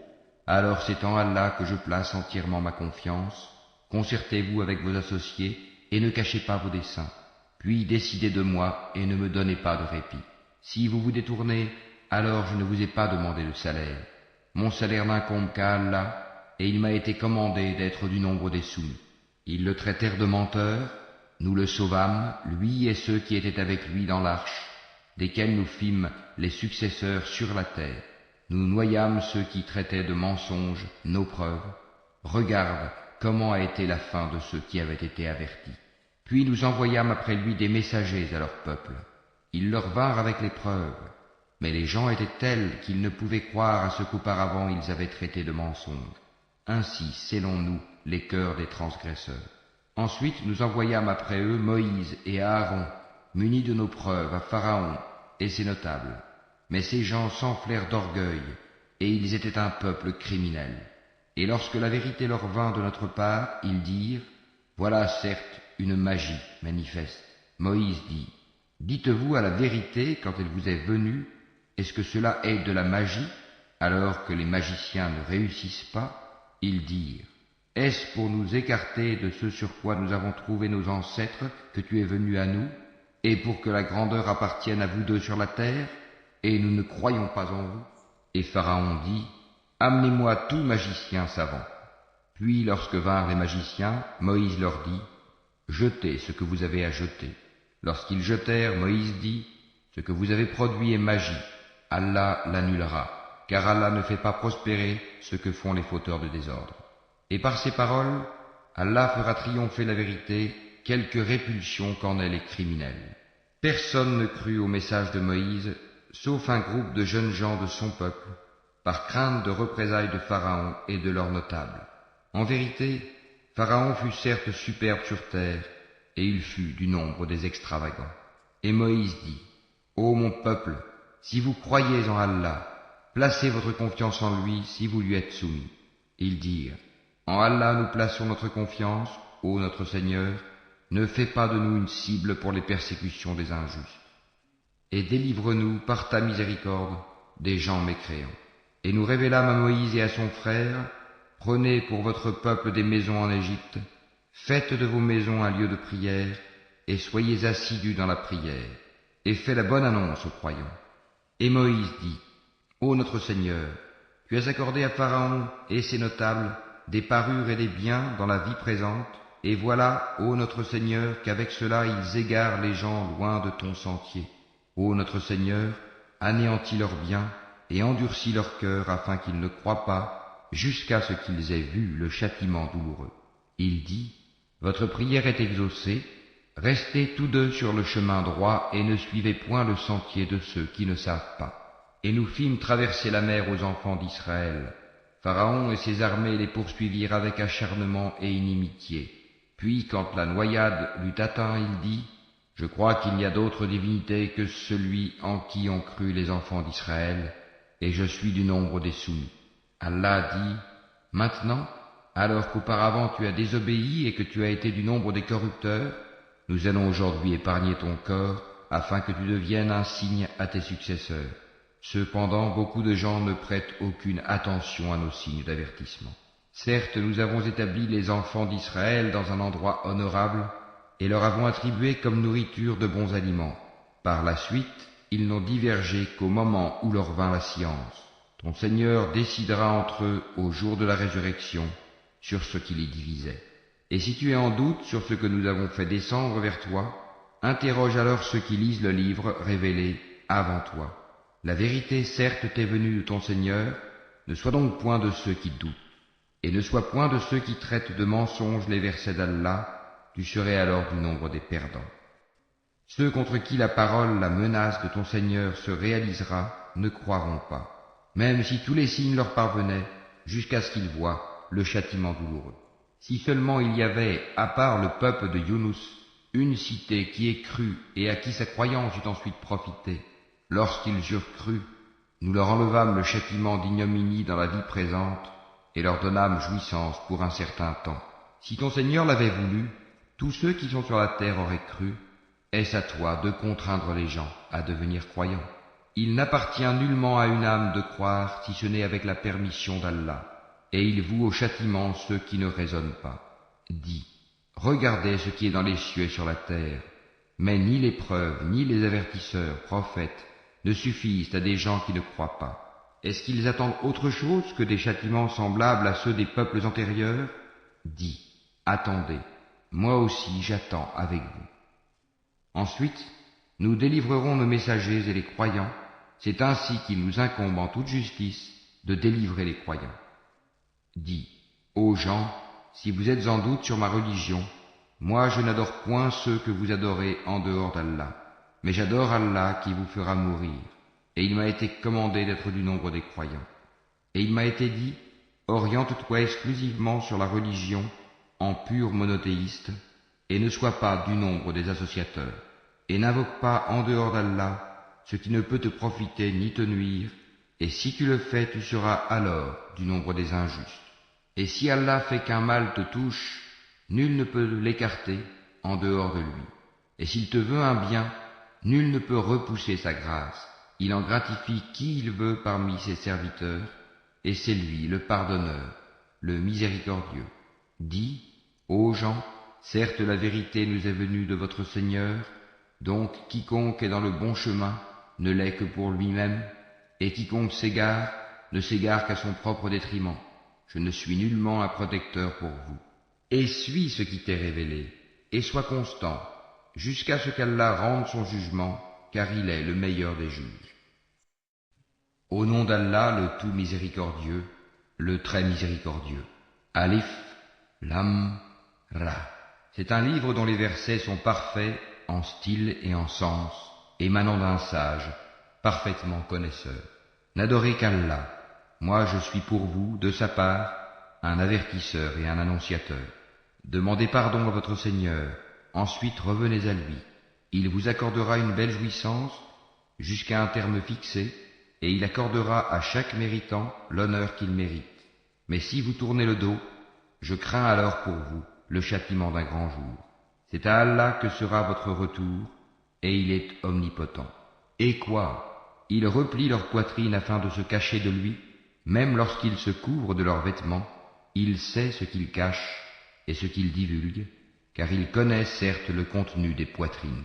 S1: alors c'est en Allah que je place entièrement ma confiance. Concertez-vous avec vos associés et ne cachez pas vos desseins. Puis décidez de moi et ne me donnez pas de répit. Si vous vous détournez, alors je ne vous ai pas demandé de salaire. Mon salaire n'incombe qu'à Allah, et il m'a été commandé d'être du nombre des soumis. Ils le traitèrent de menteur, nous le sauvâmes, lui et ceux qui étaient avec lui dans l'arche, desquels nous fîmes les successeurs sur la terre. Nous noyâmes ceux qui traitaient de mensonges nos preuves. Regarde comment a été la fin de ceux qui avaient été avertis. Puis nous envoyâmes après lui des messagers à leur peuple. Ils leur vinrent avec les preuves, mais les gens étaient tels qu'ils ne pouvaient croire à ce qu'auparavant ils avaient traité de mensonge. Ainsi scellons-nous les cœurs des transgresseurs. Ensuite nous envoyâmes après eux Moïse et Aaron, munis de nos preuves, à Pharaon et ses notables. Mais ces gens s'enflèrent d'orgueil, et ils étaient un peuple criminel. Et lorsque la vérité leur vint de notre part, ils dirent, « Voilà certes une magie manifeste. » Moïse dit, « Dites-vous à la vérité quand elle vous est venue, est-ce que cela est de la magie, alors que les magiciens ne réussissent pas? Ils dirent, est-ce pour nous écarter de ce sur quoi nous avons trouvé nos ancêtres que tu es venu à nous, et pour que la grandeur appartienne à vous deux sur la terre, et nous ne croyons pas en vous? Et Pharaon dit, amenez-moi tout magicien savant. Puis lorsque vinrent les magiciens, Moïse leur dit, jetez ce que vous avez à jeter. Lorsqu'ils jetèrent, Moïse dit, ce que vous avez produit est magie, Allah l'annulera, car Allah ne fait pas prospérer ce que font les fauteurs de désordre. Et par ces paroles, Allah fera triompher la vérité, quelque répulsion qu'en ait les criminels. Personne ne crut au message de Moïse, sauf un groupe de jeunes gens de son peuple, par crainte de représailles de Pharaon et de leurs notables. En vérité, Pharaon fut certes superbe sur terre, et il fut du nombre des extravagants. Et Moïse dit, ô mon peuple, si vous croyez en Allah, placez votre confiance en lui si vous lui êtes soumis. Ils dirent, en Allah nous plaçons notre confiance, ô notre Seigneur, ne fais pas de nous une cible pour les persécutions des injustes. Et délivre-nous par ta miséricorde des gens mécréants. Et nous révélâmes à Moïse et à son frère, prenez pour votre peuple des maisons en Égypte, faites de vos maisons un lieu de prière, et soyez assidus dans la prière, et faites la bonne annonce aux croyants. Et Moïse dit, ô notre Seigneur, tu as accordé à Pharaon et ses notables des parures et des biens dans la vie présente, et voilà, ô notre Seigneur, qu'avec cela ils égarent les gens loin de ton sentier. Ô notre Seigneur, anéantis leurs biens et endurcis leur cœur afin qu'ils ne croient pas, jusqu'à ce qu'ils aient vu le châtiment douloureux. Il dit, votre prière est exaucée, restez tous deux sur le chemin droit et ne suivez point le sentier de ceux qui ne savent pas. Et nous fîmes traverser la mer aux enfants d'Israël. Pharaon et ses armées les poursuivirent avec acharnement et inimitié. Puis, quand la noyade l'eut atteint, il dit, je crois qu'il n'y a d'autre divinité que celui en qui ont cru les enfants d'Israël, et je suis du nombre des soumis. Allah dit, maintenant, alors qu'auparavant tu as désobéi et que tu as été du nombre des corrupteurs, nous allons aujourd'hui épargner ton corps, afin que tu deviennes un signe à tes successeurs. Cependant, beaucoup de gens ne prêtent aucune attention à nos signes d'avertissement. Certes, nous avons établi les enfants d'Israël dans un endroit honorable, et leur avons attribué comme nourriture de bons aliments. Par la suite, ils n'ont divergé qu'au moment où leur vint la science. Ton Seigneur décidera entre eux au jour de la résurrection sur ce qui les divisait. Et si tu es en doute sur ce que nous avons fait descendre vers toi, interroge alors ceux qui lisent le livre révélé avant toi. La vérité certes t'est venue de ton Seigneur, ne sois donc point de ceux qui doutent, et ne sois point de ceux qui traitent de mensonges les versets d'Allah, tu serais alors du nombre des perdants. Ceux contre qui la parole, la menace de ton Seigneur se réalisera, ne croiront pas, même si tous les signes leur parvenaient, jusqu'à ce qu'ils voient le châtiment douloureux. Si seulement il y avait, à part le peuple de Younous, une cité qui ait cru et à qui sa croyance eût ensuite profité, lorsqu'ils eurent cru, nous leur enlevâmes le châtiment d'ignominie dans la vie présente et leur donnâmes jouissance pour un certain temps. Si ton Seigneur l'avait voulu, tous ceux qui sont sur la terre auraient cru. Est-ce à toi de contraindre les gens à devenir croyants? Il n'appartient nullement à une âme de croire si ce n'est avec la permission d'Allah, et il voue au châtiment ceux qui ne raisonnent pas. Dis, regardez ce qui est dans les cieux et sur la terre, mais ni les preuves, ni les avertisseurs, prophètes, ne suffisent à des gens qui ne croient pas. Est-ce qu'ils attendent autre chose que des châtiments semblables à ceux des peuples antérieurs? Dis, attendez, moi aussi j'attends avec vous. Ensuite, nous délivrerons nos messagers et les croyants, c'est ainsi qu'il nous incombe en toute justice de délivrer les croyants. Dis, ô gens, si vous êtes en doute sur ma religion, moi je n'adore point ceux que vous adorez en dehors d'Allah, mais j'adore Allah qui vous fera mourir, et il m'a été commandé d'être du nombre des croyants. Et il m'a été dit, oriente-toi exclusivement sur la religion en pur monothéiste, et ne sois pas du nombre des associateurs, et n'invoque pas en dehors d'Allah ce qui ne peut te profiter ni te nuire, et si tu le fais, tu seras alors du nombre des injustes. Et si Allah fait qu'un mal te touche, nul ne peut l'écarter en dehors de lui. Et s'il te veut un bien, nul ne peut repousser sa grâce. Il en gratifie qui il veut parmi ses serviteurs, et c'est lui le pardonneur, le miséricordieux. Dis, ô gens, certes la vérité nous est venue de votre Seigneur, donc quiconque est dans le bon chemin ne l'est que pour lui-même, et quiconque s'égare ne s'égare qu'à son propre détriment. Je ne suis nullement un protecteur pour vous. Et suis ce qui t'est révélé, et sois constant, jusqu'à ce qu'Allah rende son jugement, car il est le meilleur des juges. Au nom d'Allah, le tout miséricordieux, le très miséricordieux. Alif, Lam, Ra. C'est un livre dont les versets sont parfaits en style et en sens, émanant d'un sage, parfaitement connaisseur. N'adorez qu'Allah. Moi je suis pour vous, de sa part, un avertisseur et un annonciateur. Demandez pardon à votre Seigneur, ensuite revenez à lui. Il vous accordera une belle jouissance jusqu'à un terme fixé, et il accordera à chaque méritant l'honneur qu'il mérite. Mais si vous tournez le dos, je crains alors pour vous le châtiment d'un grand jour. C'est à Allah que sera votre retour, et il est omnipotent. Et quoi? Ils replient leur poitrine afin de se cacher de lui, même lorsqu'ils se couvrent de leurs vêtements, il sait ce qu'ils cachent et ce qu'ils divulguent, car il connaît certes le contenu des poitrines.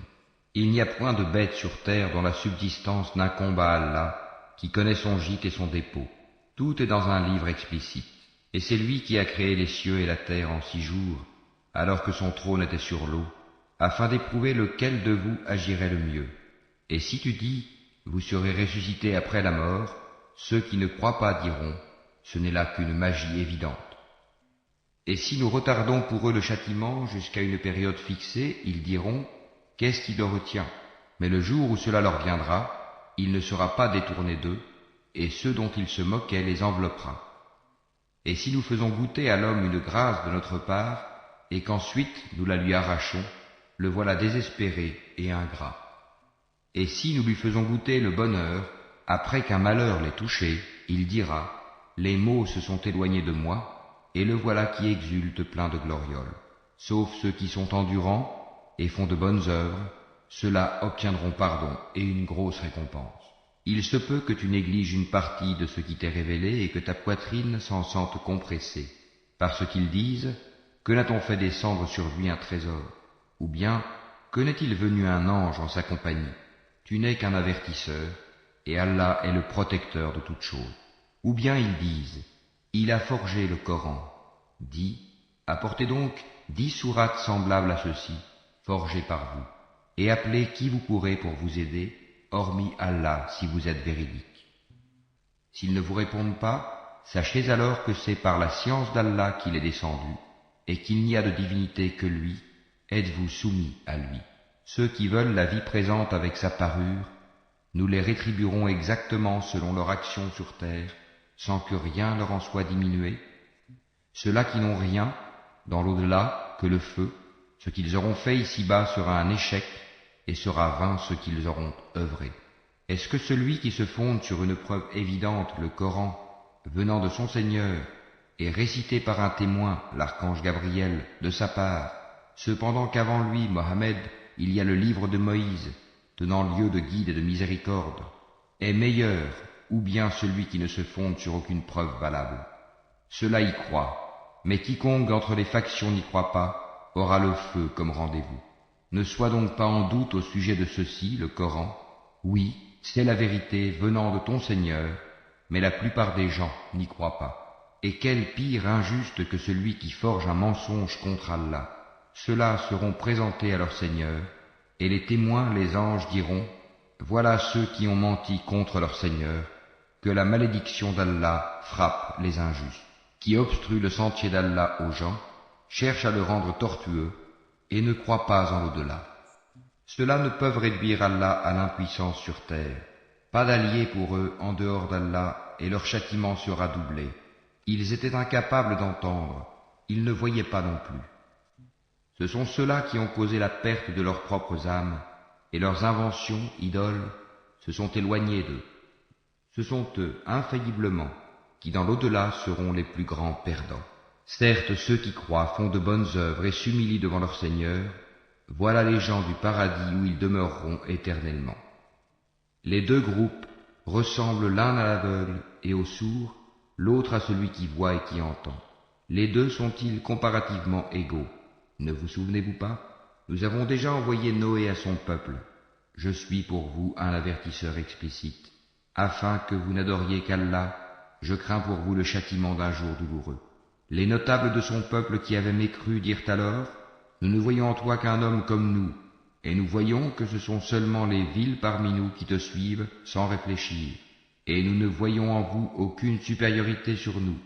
S1: Il n'y a point de bête sur terre dont la subsistance n'incombe à Allah, qui connaît son gîte et son dépôt. Tout est dans un livre explicite, et c'est lui qui a créé les cieux et la terre en 6 jours, alors que son trône était sur l'eau, afin d'éprouver lequel de vous agirait le mieux. Et si tu dis, vous serez ressuscités après la mort, ceux qui ne croient pas diront, ce n'est là qu'une magie évidente. Et si nous retardons pour eux le châtiment jusqu'à une période fixée, ils diront, qu'est-ce qui le retient? Mais le jour où cela leur viendra, il ne sera pas détourné d'eux, et ceux dont ils se moquaient les enveloppera. Et si nous faisons goûter à l'homme une grâce de notre part, et qu'ensuite nous la lui arrachons, le voilà désespéré et ingrat. Et si nous lui faisons goûter le bonheur, après qu'un malheur l'ait touché, il dira, les maux se sont éloignés de moi, et le voilà qui exulte plein de glorioles. Sauf ceux qui sont endurants et font de bonnes œuvres, ceux-là obtiendront pardon et une grosse récompense. Il se peut que tu négliges une partie de ce qui t'est révélé et que ta poitrine s'en sente compressée, parce qu'ils disent, que n'a-t-on fait descendre sur lui un trésor? Ou bien, que n'est-il venu un ange en sa compagnie? Tu n'es qu'un avertisseur, et Allah est le protecteur de toutes choses. Ou bien ils disent, il a forgé le Coran. Dis, apportez donc 10 sourates semblables à ceci, forgées par vous, et appelez qui vous pourrez pour vous aider, hormis Allah si vous êtes véridique. S'ils ne vous répondent pas, sachez alors que c'est par la science d'Allah qu'il est descendu, et qu'il n'y a de divinité que lui, êtes-vous soumis à lui. Ceux qui veulent la vie présente avec sa parure, nous les rétribuerons exactement selon leur action sur terre, sans que rien leur en soit diminué. Ceux-là qui n'ont rien, dans l'au-delà, que le feu, ce qu'ils auront fait ici-bas sera un échec, et sera vain ce qu'ils auront œuvré. Est-ce que celui qui se fonde sur une preuve évidente, le Coran, venant de son Seigneur, et récité par un témoin, l'archange Gabriel, de sa part, cependant qu'avant lui, Mohammed, il y a le livre de Moïse, tenant lieu de guide et de miséricorde, est meilleur, ou bien celui qui ne se fonde sur aucune preuve valable? Cela y croit, mais quiconque d'entre les factions n'y croit pas, aura le feu comme rendez-vous. Ne sois donc pas en doute au sujet de ceci, le Coran. Oui, c'est la vérité venant de ton Seigneur, mais la plupart des gens n'y croient pas. Et quel pire injuste que celui qui forge un mensonge contre Allah. Ceux-là seront présentés à leur Seigneur, et les témoins, les anges, diront, voilà ceux qui ont menti contre leur Seigneur, que la malédiction d'Allah frappe les injustes, qui obstruent le sentier d'Allah aux gens, cherchent à le rendre tortueux, et ne croient pas en l'au-delà. Ceux-là ne peuvent réduire Allah à l'impuissance sur terre. Pas d'alliés pour eux en dehors d'Allah, et leur châtiment sera doublé. Ils étaient incapables d'entendre, ils ne voyaient pas non plus. Ce sont ceux-là qui ont causé la perte de leurs propres âmes, et leurs inventions, idoles, se sont éloignées d'eux. Ce sont eux, infailliblement, qui dans l'au-delà seront les plus grands perdants. Certes, ceux qui croient font de bonnes œuvres et s'humilient devant leur Seigneur, voilà les gens du paradis où ils demeureront éternellement. Les deux groupes ressemblent l'un à l'aveugle et au sourd, l'autre à celui qui voit et qui entend. Les deux sont-ils comparativement égaux? Ne vous souvenez-vous pas? Nous avons déjà envoyé Noé à son peuple. Je suis pour vous un avertisseur explicite. Afin que vous n'adoriez qu'Allah, je crains pour vous le châtiment d'un jour douloureux. Les notables de son peuple qui avaient mécru dirent alors, nous ne voyons en toi qu'un homme comme nous, et nous voyons que ce sont seulement les villes parmi nous qui te suivent sans réfléchir, et nous ne voyons en vous aucune supériorité sur nous.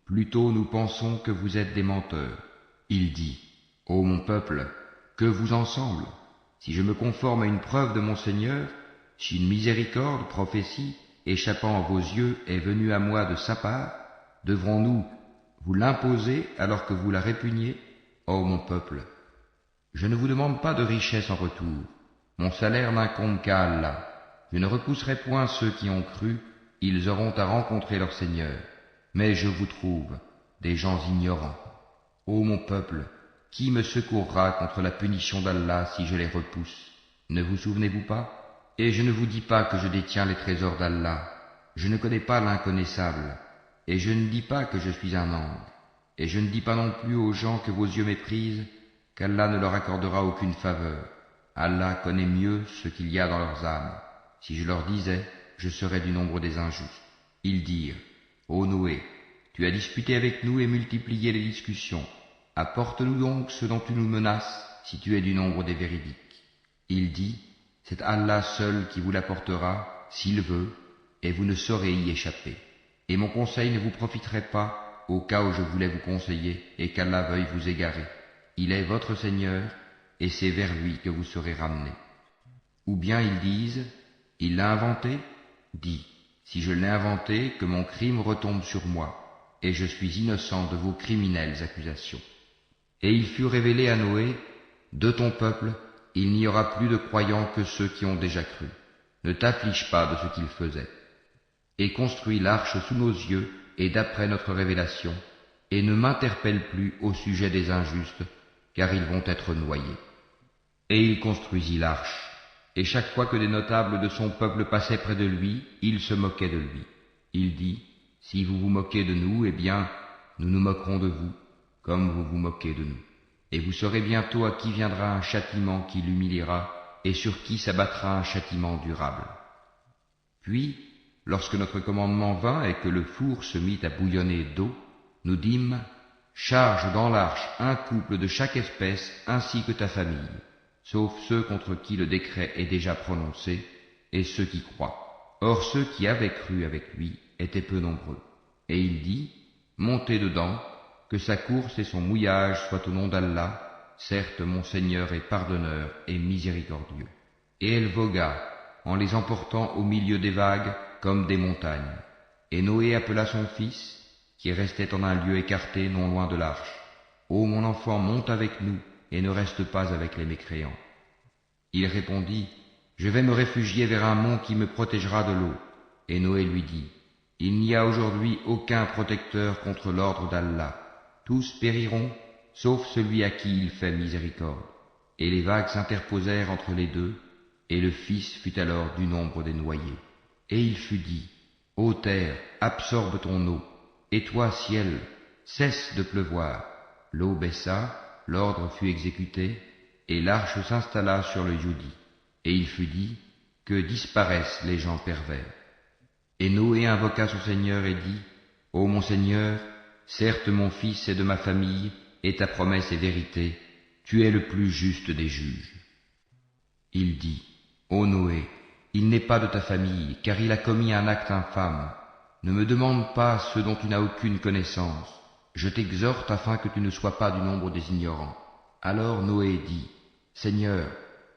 S1: Plutôt nous pensons que vous êtes des menteurs. Il dit, ô mon peuple, que vous en semble? Si je me conforme à une preuve de mon Seigneur, si une miséricorde, prophétie, échappant à vos yeux est venue à moi de sa part, devrons-nous vous l'imposer alors que vous la répugnez? Ô mon peuple, je ne vous demande pas de richesse en retour. Mon salaire n'incombe qu'à Allah. Je ne repousserai point ceux qui ont cru, ils auront à rencontrer leur Seigneur. Mais je vous trouve des gens ignorants. Ô mon peuple, qui me secourra contre la punition d'Allah si je les repousse? Ne vous souvenez-vous pas? Et je ne vous dis pas que je détiens les trésors d'Allah. Je ne connais pas l'inconnaissable. Et je ne dis pas que je suis un ange. Et je ne dis pas non plus aux gens que vos yeux méprisent qu'Allah ne leur accordera aucune faveur. Allah connaît mieux ce qu'il y a dans leurs âmes. Si je leur disais, je serais du nombre des injustes. Ils dirent, ô Noé, tu as disputé avec nous et multiplié les discussions. Apporte-nous donc ce dont tu nous menaces, si tu es du nombre des véridiques. Il dit, c'est Allah seul qui vous l'apportera, s'il veut, et vous ne saurez y échapper. Et mon conseil ne vous profiterait pas, au cas où je voulais vous conseiller, et qu'Allah veuille vous égarer. Il est votre Seigneur, et c'est vers lui que vous serez ramenés. Ou bien ils disent, il l'a inventé? Dis, si je l'ai inventé, que mon crime retombe sur moi, et je suis innocent de vos criminelles accusations. Et il fut révélé à Noé, de ton peuple, il n'y aura plus de croyants que ceux qui ont déjà cru. Ne t'afflige pas de ce qu'ils faisaient. Et construis l'arche sous nos yeux et d'après notre révélation, et ne m'interpelle plus au sujet des injustes, car ils vont être noyés. Et il construisit l'arche, et chaque fois que des notables de son peuple passaient près de lui, il se moquait de lui. Il dit, si vous vous moquez de nous, eh bien, nous nous moquerons de vous, comme vous vous moquez de nous. Et vous saurez bientôt à qui viendra un châtiment qui l'humiliera, et sur qui s'abattra un châtiment durable. Puis, lorsque notre commandement vint et que le four se mit à bouillonner d'eau, nous dîmes, charge dans l'arche un couple de chaque espèce ainsi que ta famille, sauf ceux contre qui le décret est déjà prononcé, et ceux qui croient. Or ceux qui avaient cru avec lui étaient peu nombreux. Et il dit, montez dedans, que sa course et son mouillage soient au nom d'Allah, certes mon Seigneur est pardonneur et miséricordieux. Et elle vogua, en les emportant au milieu des vagues, comme des montagnes. Et Noé appela son fils, qui restait en un lieu écarté non loin de l'arche. Ô mon enfant, monte avec nous, et ne reste pas avec les mécréants. Il répondit, je vais me réfugier vers un mont qui me protégera de l'eau. Et Noé lui dit, il n'y a aujourd'hui aucun protecteur contre l'ordre d'Allah. Tous périront, sauf celui à qui il fait miséricorde. Et les vagues s'interposèrent entre les deux, et le fils fut alors du nombre des noyés. Et il fut dit, ô terre, absorbe ton eau, et toi, ciel, cesse de pleuvoir. L'eau baissa, l'ordre fut exécuté, et l'arche s'installa sur le Yudi. Et il fut dit, que disparaissent les gens pervers. Et Noé invoqua son Seigneur et dit, ô mon Seigneur, certes mon fils est de ma famille, et ta promesse est vérité, tu es le plus juste des juges. Il dit, ô Noé, il n'est pas de ta famille, car il a commis un acte infâme. Ne me demande pas ce dont tu n'as aucune connaissance. Je t'exhorte afin que tu ne sois pas du nombre des ignorants. Alors Noé dit, Seigneur,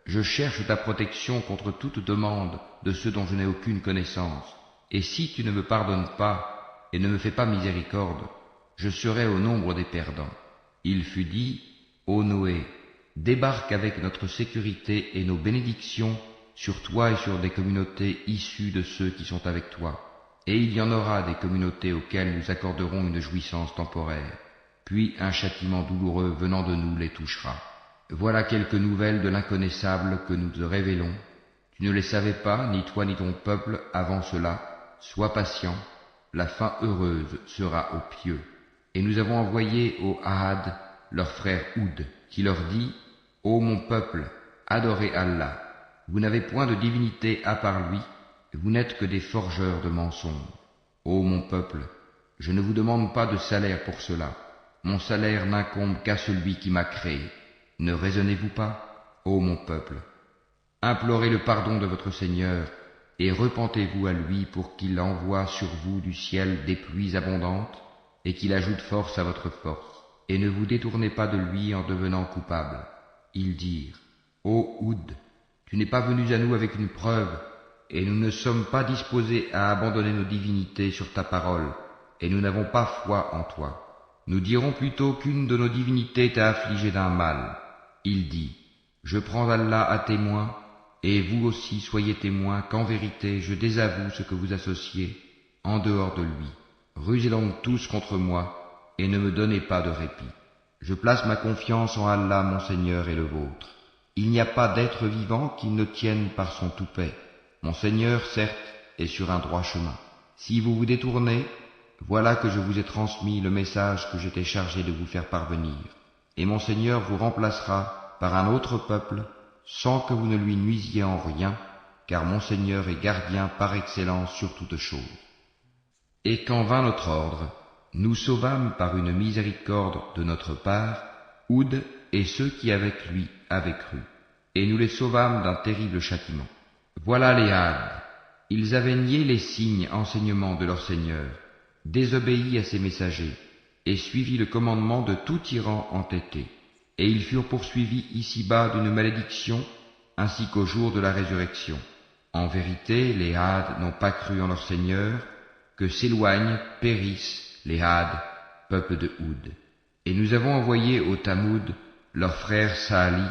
S1: je cherche ta protection contre toute demande de ceux dont je n'ai aucune connaissance. Et si tu ne me pardonnes pas et ne me fais pas miséricorde, je serai au nombre des perdants. Il fut dit, ô Noé, débarque avec notre sécurité et nos bénédictions sur toi et sur des communautés issues de ceux qui sont avec toi. Et il y en aura des communautés auxquelles nous accorderons une jouissance temporaire, puis un châtiment douloureux venant de nous les touchera. Voilà quelques nouvelles de l'inconnaissable que nous te révélons. Tu Tu ne les savais pas, ni toi ni ton peuple, avant cela. Sois patient, la fin heureuse sera aux pieux. Et nous avons envoyé aux Ahad leur frère Houd, qui leur dit, Ô mon peuple, adorez Allah. Vous n'avez point de divinité à part lui, vous n'êtes que des forgeurs de mensonges. Ô mon peuple, je ne vous demande pas de salaire pour cela. Mon salaire n'incombe qu'à celui qui m'a créé. Ne raisonnez-vous pas, ô mon peuple? Implorez le pardon de votre Seigneur et repentez-vous à lui pour qu'il envoie sur vous du ciel des pluies abondantes et qu'il ajoute force à votre force. Et ne vous détournez pas de lui en devenant coupable. Ils dirent, Ô Houd, tu n'es pas venu à nous avec une preuve, et nous ne sommes pas disposés à abandonner nos divinités sur ta parole, et nous n'avons pas foi en toi. Nous dirons plutôt qu'une de nos divinités t'a affligé d'un mal. Il dit, je prends Allah à témoin, et vous aussi soyez témoins qu'en vérité je désavoue ce que vous associez en dehors de lui. Rusez donc tous contre moi, et ne me donnez pas de répit. Je place ma confiance en Allah, mon Seigneur et le vôtre. Il n'y a pas d'être vivant qui ne tienne par son toupet. Mon Seigneur, certes, est sur un droit chemin. Si vous vous détournez, voilà que je vous ai transmis le message que j'étais chargé de vous faire parvenir. Et mon Seigneur vous remplacera par un autre peuple, sans que vous ne lui nuisiez en rien, car mon Seigneur est gardien par excellence sur toutes choses. Et quand vint notre ordre, nous sauvâmes par une miséricorde de notre part Houd et ceux qui avec lui avaient cru, et nous les sauvâmes d'un terrible châtiment. Voilà les Had, ils avaient nié les signes enseignements de leur Seigneur, désobéi à ses messagers, et suivi le commandement de tout tyran entêté, et ils furent poursuivis ici-bas d'une malédiction, ainsi qu'au jour de la résurrection. En vérité, les Had n'ont pas cru en leur Seigneur, que s'éloignent, périssent les Had, peuple de Houd. Et nous avons envoyé au Tamoud leur frère Saali,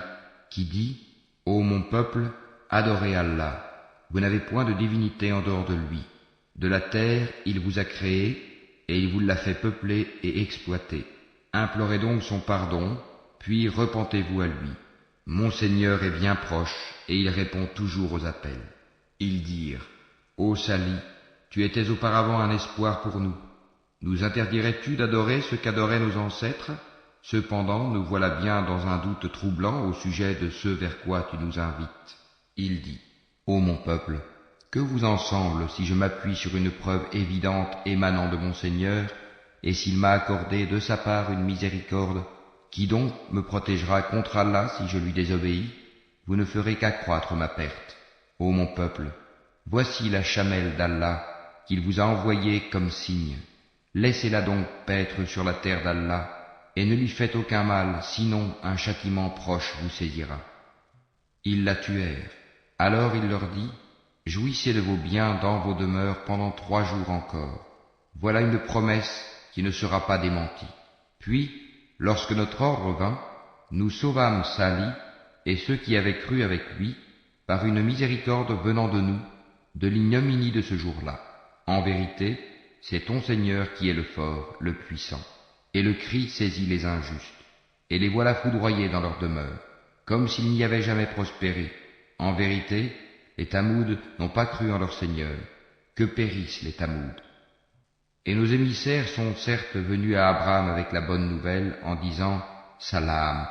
S1: qui dit, Ô mon peuple, adorez Allah, vous n'avez point de divinité en dehors de lui. De la terre, il vous a créé, et il vous l'a fait peupler et exploiter. Implorez donc son pardon, puis repentez-vous à lui. Mon Seigneur est bien proche, et il répond toujours aux appels. Ils dirent, Ô Sali, tu étais auparavant un espoir pour nous. Nous interdirais-tu d'adorer ce qu'adoraient nos ancêtres? Cependant, nous voilà bien dans un doute troublant au sujet de ce vers quoi tu nous invites. Il dit, Ô mon peuple, que vous en semble si je m'appuie sur une preuve évidente émanant de mon Seigneur, et s'il m'a accordé de sa part une miséricorde, qui donc me protégera contre Allah si je lui désobéis? Vous ne ferez qu'accroître ma perte. Ô mon peuple, voici la chamelle d'Allah qu'il vous a envoyée comme signe. Laissez-la donc paître sur la terre d'Allah, et ne lui faites aucun mal, sinon un châtiment proche vous saisira. Ils la tuèrent. Alors il leur dit, jouissez de vos biens dans vos demeures pendant 3 jours encore. Voilà une promesse qui ne sera pas démentie. Puis, lorsque notre ordre vint, nous sauvâmes Sali et ceux qui avaient cru avec lui, par une miséricorde venant de nous, de l'ignominie de ce jour-là. En vérité, c'est ton Seigneur qui est le fort, le puissant. Et le cri saisit les injustes, et les voilà foudroyés dans leur demeure, comme s'ils n'y avaient jamais prospéré. En vérité, les Tamouds n'ont pas cru en leur Seigneur. Que périssent les Tamouds. Et nos émissaires sont certes venus à Abraham avec la bonne nouvelle en disant « Salam ».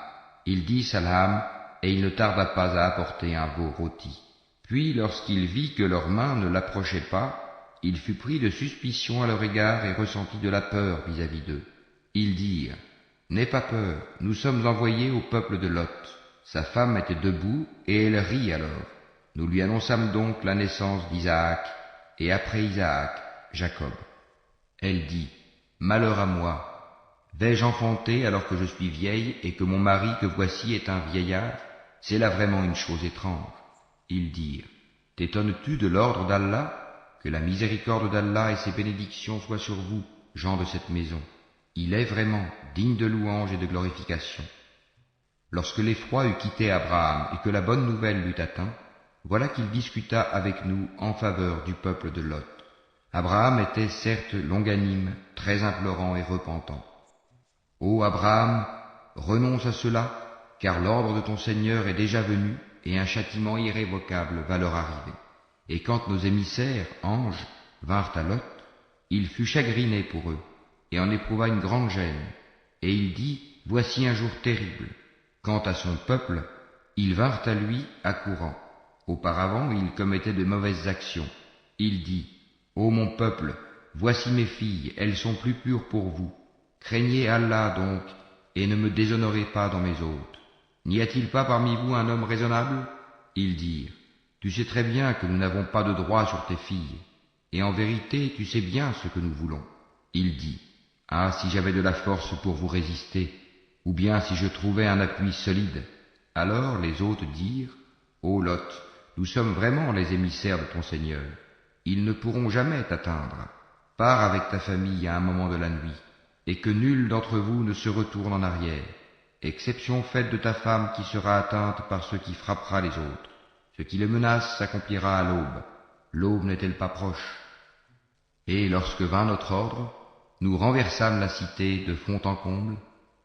S1: Il dit « Salam » et il ne tarda pas à apporter un veau rôti. Puis, lorsqu'il vit que leurs mains ne l'approchaient pas, il fut pris de suspicion à leur égard et ressentit de la peur vis-à-vis d'eux. Ils dirent « N'aie pas peur, nous sommes envoyés au peuple de Lot. » Sa femme était debout et elle rit alors. Nous lui annonçâmes donc la naissance d'Isaac, et après Isaac, Jacob. Elle dit « Malheur à moi, vais-je enfanter alors que je suis vieille et que mon mari que voici est un vieillard? C'est là vraiment une chose étrange. » Ils dirent « T'étonnes-tu de l'ordre d'Allah? Que la miséricorde d'Allah et ses bénédictions soient sur vous, gens de cette maison. Il est vraiment digne de louange et de glorification. » Lorsque l'effroi eut quitté Abraham et que la bonne nouvelle l'eut atteint, voilà qu'il discuta avec nous en faveur du peuple de Lot. Abraham était certes longanime, très implorant et repentant. Ô Abraham, renonce à cela, car l'ordre de ton Seigneur est déjà venu, et un châtiment irrévocable va leur arriver. Et quand nos émissaires, anges, vinrent à Lot, il fut chagriné pour eux, et en éprouva une grande gêne, et il dit, voici un jour terrible. Quant à son peuple, ils vinrent à lui accourant. Auparavant, il commettait de mauvaises actions. Il dit, ô mon peuple, voici mes filles, elles sont plus pures pour vous. Craignez Allah donc, et ne me déshonorez pas dans mes hôtes. N'y a-t-il pas parmi vous un homme raisonnable? Ils dirent, tu sais très bien que nous n'avons pas de droit sur tes filles, et en vérité tu sais bien ce que nous voulons. Il dit, ah, si j'avais de la force pour vous résister, ou bien si je trouvais un appui solide. Alors les hôtes dirent, ô Lot, nous sommes vraiment les émissaires de ton Seigneur. Ils ne pourront jamais t'atteindre. Pars avec ta famille à un moment de la nuit, et que nul d'entre vous ne se retourne en arrière, exception faite de ta femme qui sera atteinte par ce qui frappera les autres. Ce qui le menace s'accomplira à l'aube. L'aube n'est-elle pas proche? Et lorsque vint notre ordre, nous renversâmes la cité de fond en comble,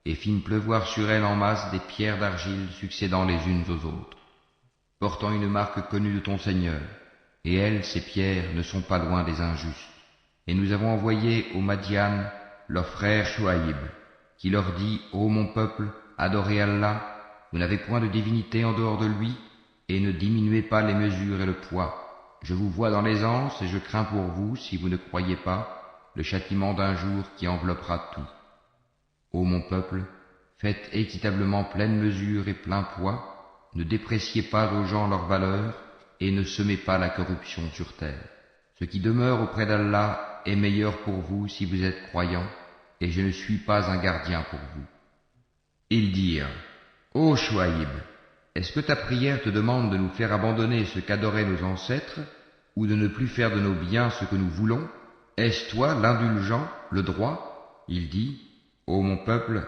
S1: et fîmes pleuvoir sur elle en masse des pierres d'argile succédant les unes aux autres, portant une marque connue de ton Seigneur, et elles, ces pierres, ne sont pas loin des injustes. Et nous avons envoyé aux Madian leur frère Shuaïb, qui leur dit, ô mon peuple, adorez Allah, vous n'avez point de divinité en dehors de lui, et ne diminuez pas les mesures et le poids. Je vous vois dans l'aisance, et je crains pour vous, si vous ne croyez pas, le châtiment d'un jour qui enveloppera tout. Ô mon peuple, faites équitablement pleine mesure et plein poids, ne dépréciez pas aux gens leur valeur, et ne semez pas la corruption sur terre. Ce qui demeure auprès d'Allah est meilleur pour vous si vous êtes croyants, et je ne suis pas un gardien pour vous. Ils dirent, ô Shuaïb, est-ce que ta prière te demande de nous faire abandonner ce qu'adoraient nos ancêtres, ou de ne plus faire de nos biens ce que nous voulons? Est-ce toi l'indulgent, le droit? Il dit, ô mon peuple,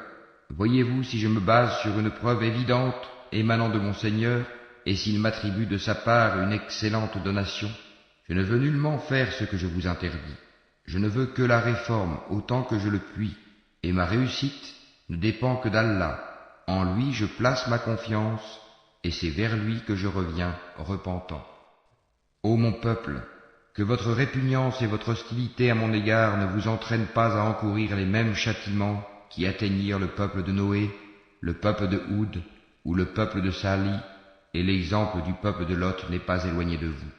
S1: voyez-vous si je me base sur une preuve évidente émanant de mon Seigneur, et s'il m'attribue de sa part une excellente donation? Je ne veux nullement faire ce que je vous interdis. Je ne veux que la réforme autant que je le puis, et ma réussite ne dépend que d'Allah. En lui je place ma confiance, et c'est vers lui que je reviens repentant. Ô mon peuple, que votre répugnance et votre hostilité à mon égard ne vous entraînent pas à encourir les mêmes châtiments qui atteignirent le peuple de Noé, le peuple de Houd ou le peuple de Salih, et l'exemple du peuple de Lot n'est pas éloigné de vous.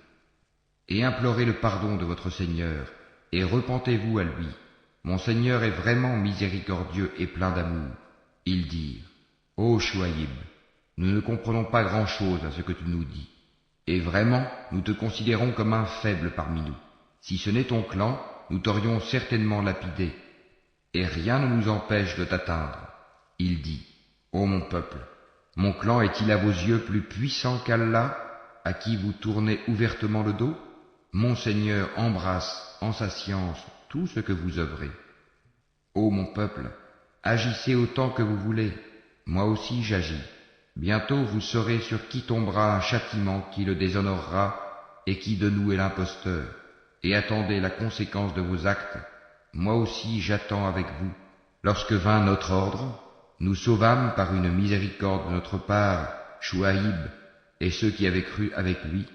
S1: Et implorez le pardon de votre Seigneur, et repentez-vous à lui. Mon Seigneur est vraiment miséricordieux et plein d'amour. Ils dirent, ô Shuaïb, nous ne comprenons pas grand-chose à ce que tu nous dis, et vraiment nous te considérons comme un faible parmi nous. Si ce n'est ton clan, nous t'aurions certainement lapidé, et rien ne nous empêche de t'atteindre. Il dit, ô mon peuple, mon clan est-il à vos yeux plus puissant qu'Allah, à qui vous tournez ouvertement le dos? Mon Seigneur embrasse en sa science tout ce que vous œuvrez. Ô mon peuple, agissez autant que vous voulez, moi aussi j'agis. Bientôt vous saurez sur qui tombera un châtiment qui le déshonorera et qui de nous est l'imposteur. Et attendez la conséquence de vos actes. Moi aussi j'attends avec vous. Lorsque vint notre ordre, nous sauvâmes par une miséricorde de notre part Shuaïb et ceux qui avaient cru avec lui,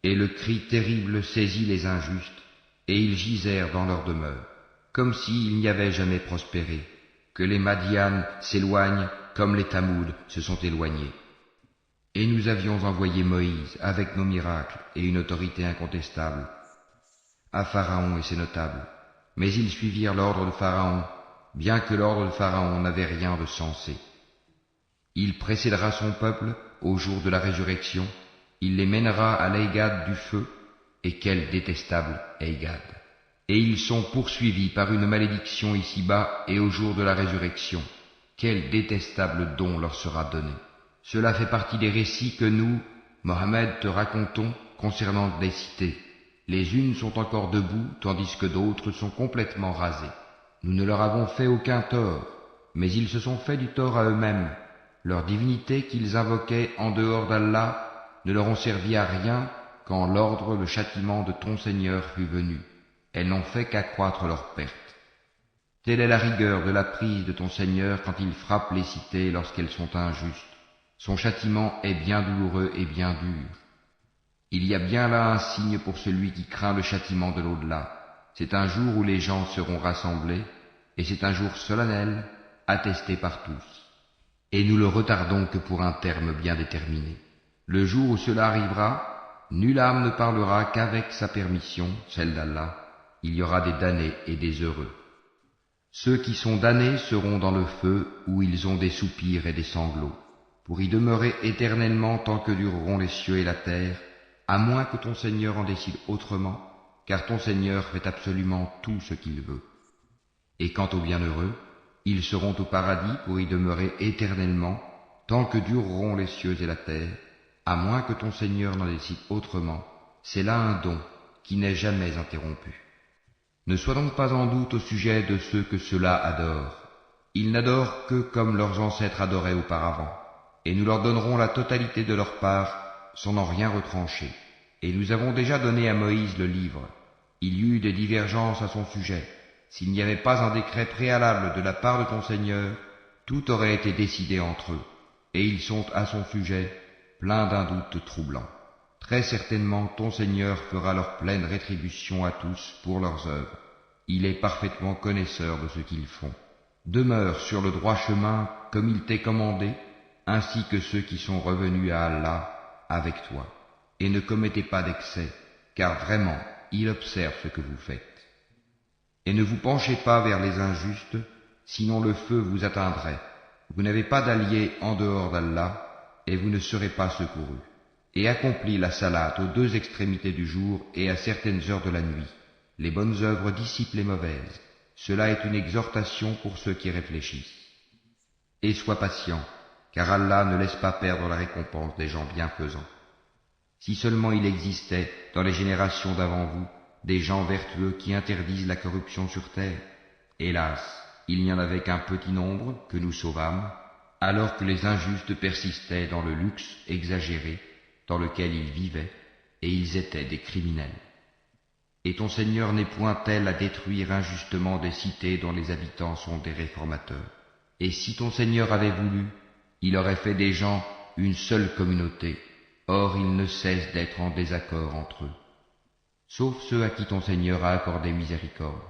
S1: et le cri terrible saisit les injustes, et ils gisèrent dans leur demeure, comme s'ils n'y avaient jamais prospéré, que les Madian s'éloignent comme les Tamoud se sont éloignés. Et nous avions envoyé Moïse avec nos miracles et une autorité incontestable à Pharaon et ses notables, mais ils suivirent l'ordre de Pharaon, bien que l'ordre de Pharaon n'avait rien de sensé. Il précédera son peuple au jour de la résurrection, il les mènera à l'Eigad du feu, et quel détestable Eigad! Et ils sont poursuivis par une malédiction ici-bas et au jour de la résurrection. Quel détestable don leur sera donné! Cela fait partie des récits que nous, Mohammed, te racontons concernant des cités. Les unes sont encore debout, tandis que d'autres sont complètement rasées. Nous ne leur avons fait aucun tort, mais ils se sont fait du tort à eux-mêmes. Leur divinité qu'ils invoquaient en dehors d'Allah ne leur ont servi à rien quand l'ordre, le châtiment de ton Seigneur fut venu. Elles n'ont fait qu'accroître leur perte. Telle est la rigueur de la prise de ton Seigneur quand il frappe les cités lorsqu'elles sont injustes. Son châtiment est bien douloureux et bien dur. Il y a bien là un signe pour celui qui craint le châtiment de l'au-delà. C'est un jour où les gens seront rassemblés, et c'est un jour solennel, attesté par tous. Et nous le retardons que pour un terme bien déterminé. Le jour où cela arrivera, nulle âme ne parlera qu'avec sa permission, celle d'Allah. Il y aura des damnés et des heureux. Ceux qui sont damnés seront dans le feu où ils ont des soupirs et des sanglots, pour y demeurer éternellement tant que dureront les cieux et la terre, à moins que ton Seigneur en décide autrement, car ton Seigneur fait absolument tout ce qu'il veut. Et quant aux bienheureux, ils seront au paradis pour y demeurer éternellement, tant que dureront les cieux et la terre, à moins que ton Seigneur n'en décide autrement. C'est là un don qui n'est jamais interrompu. Ne sois donc pas en doute au sujet de ceux que ceux-là adorent. Ils n'adorent que comme leurs ancêtres adoraient auparavant, et nous leur donnerons la totalité de leur part sans en rien retrancher. Et nous avons déjà donné à Moïse le livre. Il y eut des divergences à son sujet. S'il n'y avait pas un décret préalable de la part de ton Seigneur, tout aurait été décidé entre eux, et ils sont à son sujet pleins d'un doute troublant. Très certainement ton Seigneur fera leur pleine rétribution à tous pour leurs œuvres. Il est parfaitement connaisseur de ce qu'ils font. Demeure sur le droit chemin comme il t'est commandé, ainsi que ceux qui sont revenus à Allah avec toi. Et ne commettez pas d'excès, car vraiment, il observe ce que vous faites. Et ne vous penchez pas vers les injustes, sinon le feu vous atteindrait. Vous n'avez pas d'allié en dehors d'Allah, et vous ne serez pas secourus. Et accomplis la salate aux deux extrémités du jour et à certaines heures de la nuit. Les bonnes œuvres dissipent les mauvaises. Cela est une exhortation pour ceux qui réfléchissent. Et sois patient, car Allah ne laisse pas perdre la récompense des gens bienfaisants. Si seulement il existait, dans les générations d'avant vous, des gens vertueux qui interdisent la corruption sur terre. Hélas, il n'y en avait qu'un petit nombre que nous sauvâmes, alors que les injustes persistaient dans le luxe exagéré dans lequel ils vivaient, et ils étaient des criminels. Et ton Seigneur n'est point tel à détruire injustement des cités dont les habitants sont des réformateurs. Et si ton Seigneur avait voulu, il aurait fait des gens une seule communauté. Or ils ne cessent d'être en désaccord entre eux. Sauf ceux à qui ton Seigneur a accordé miséricorde.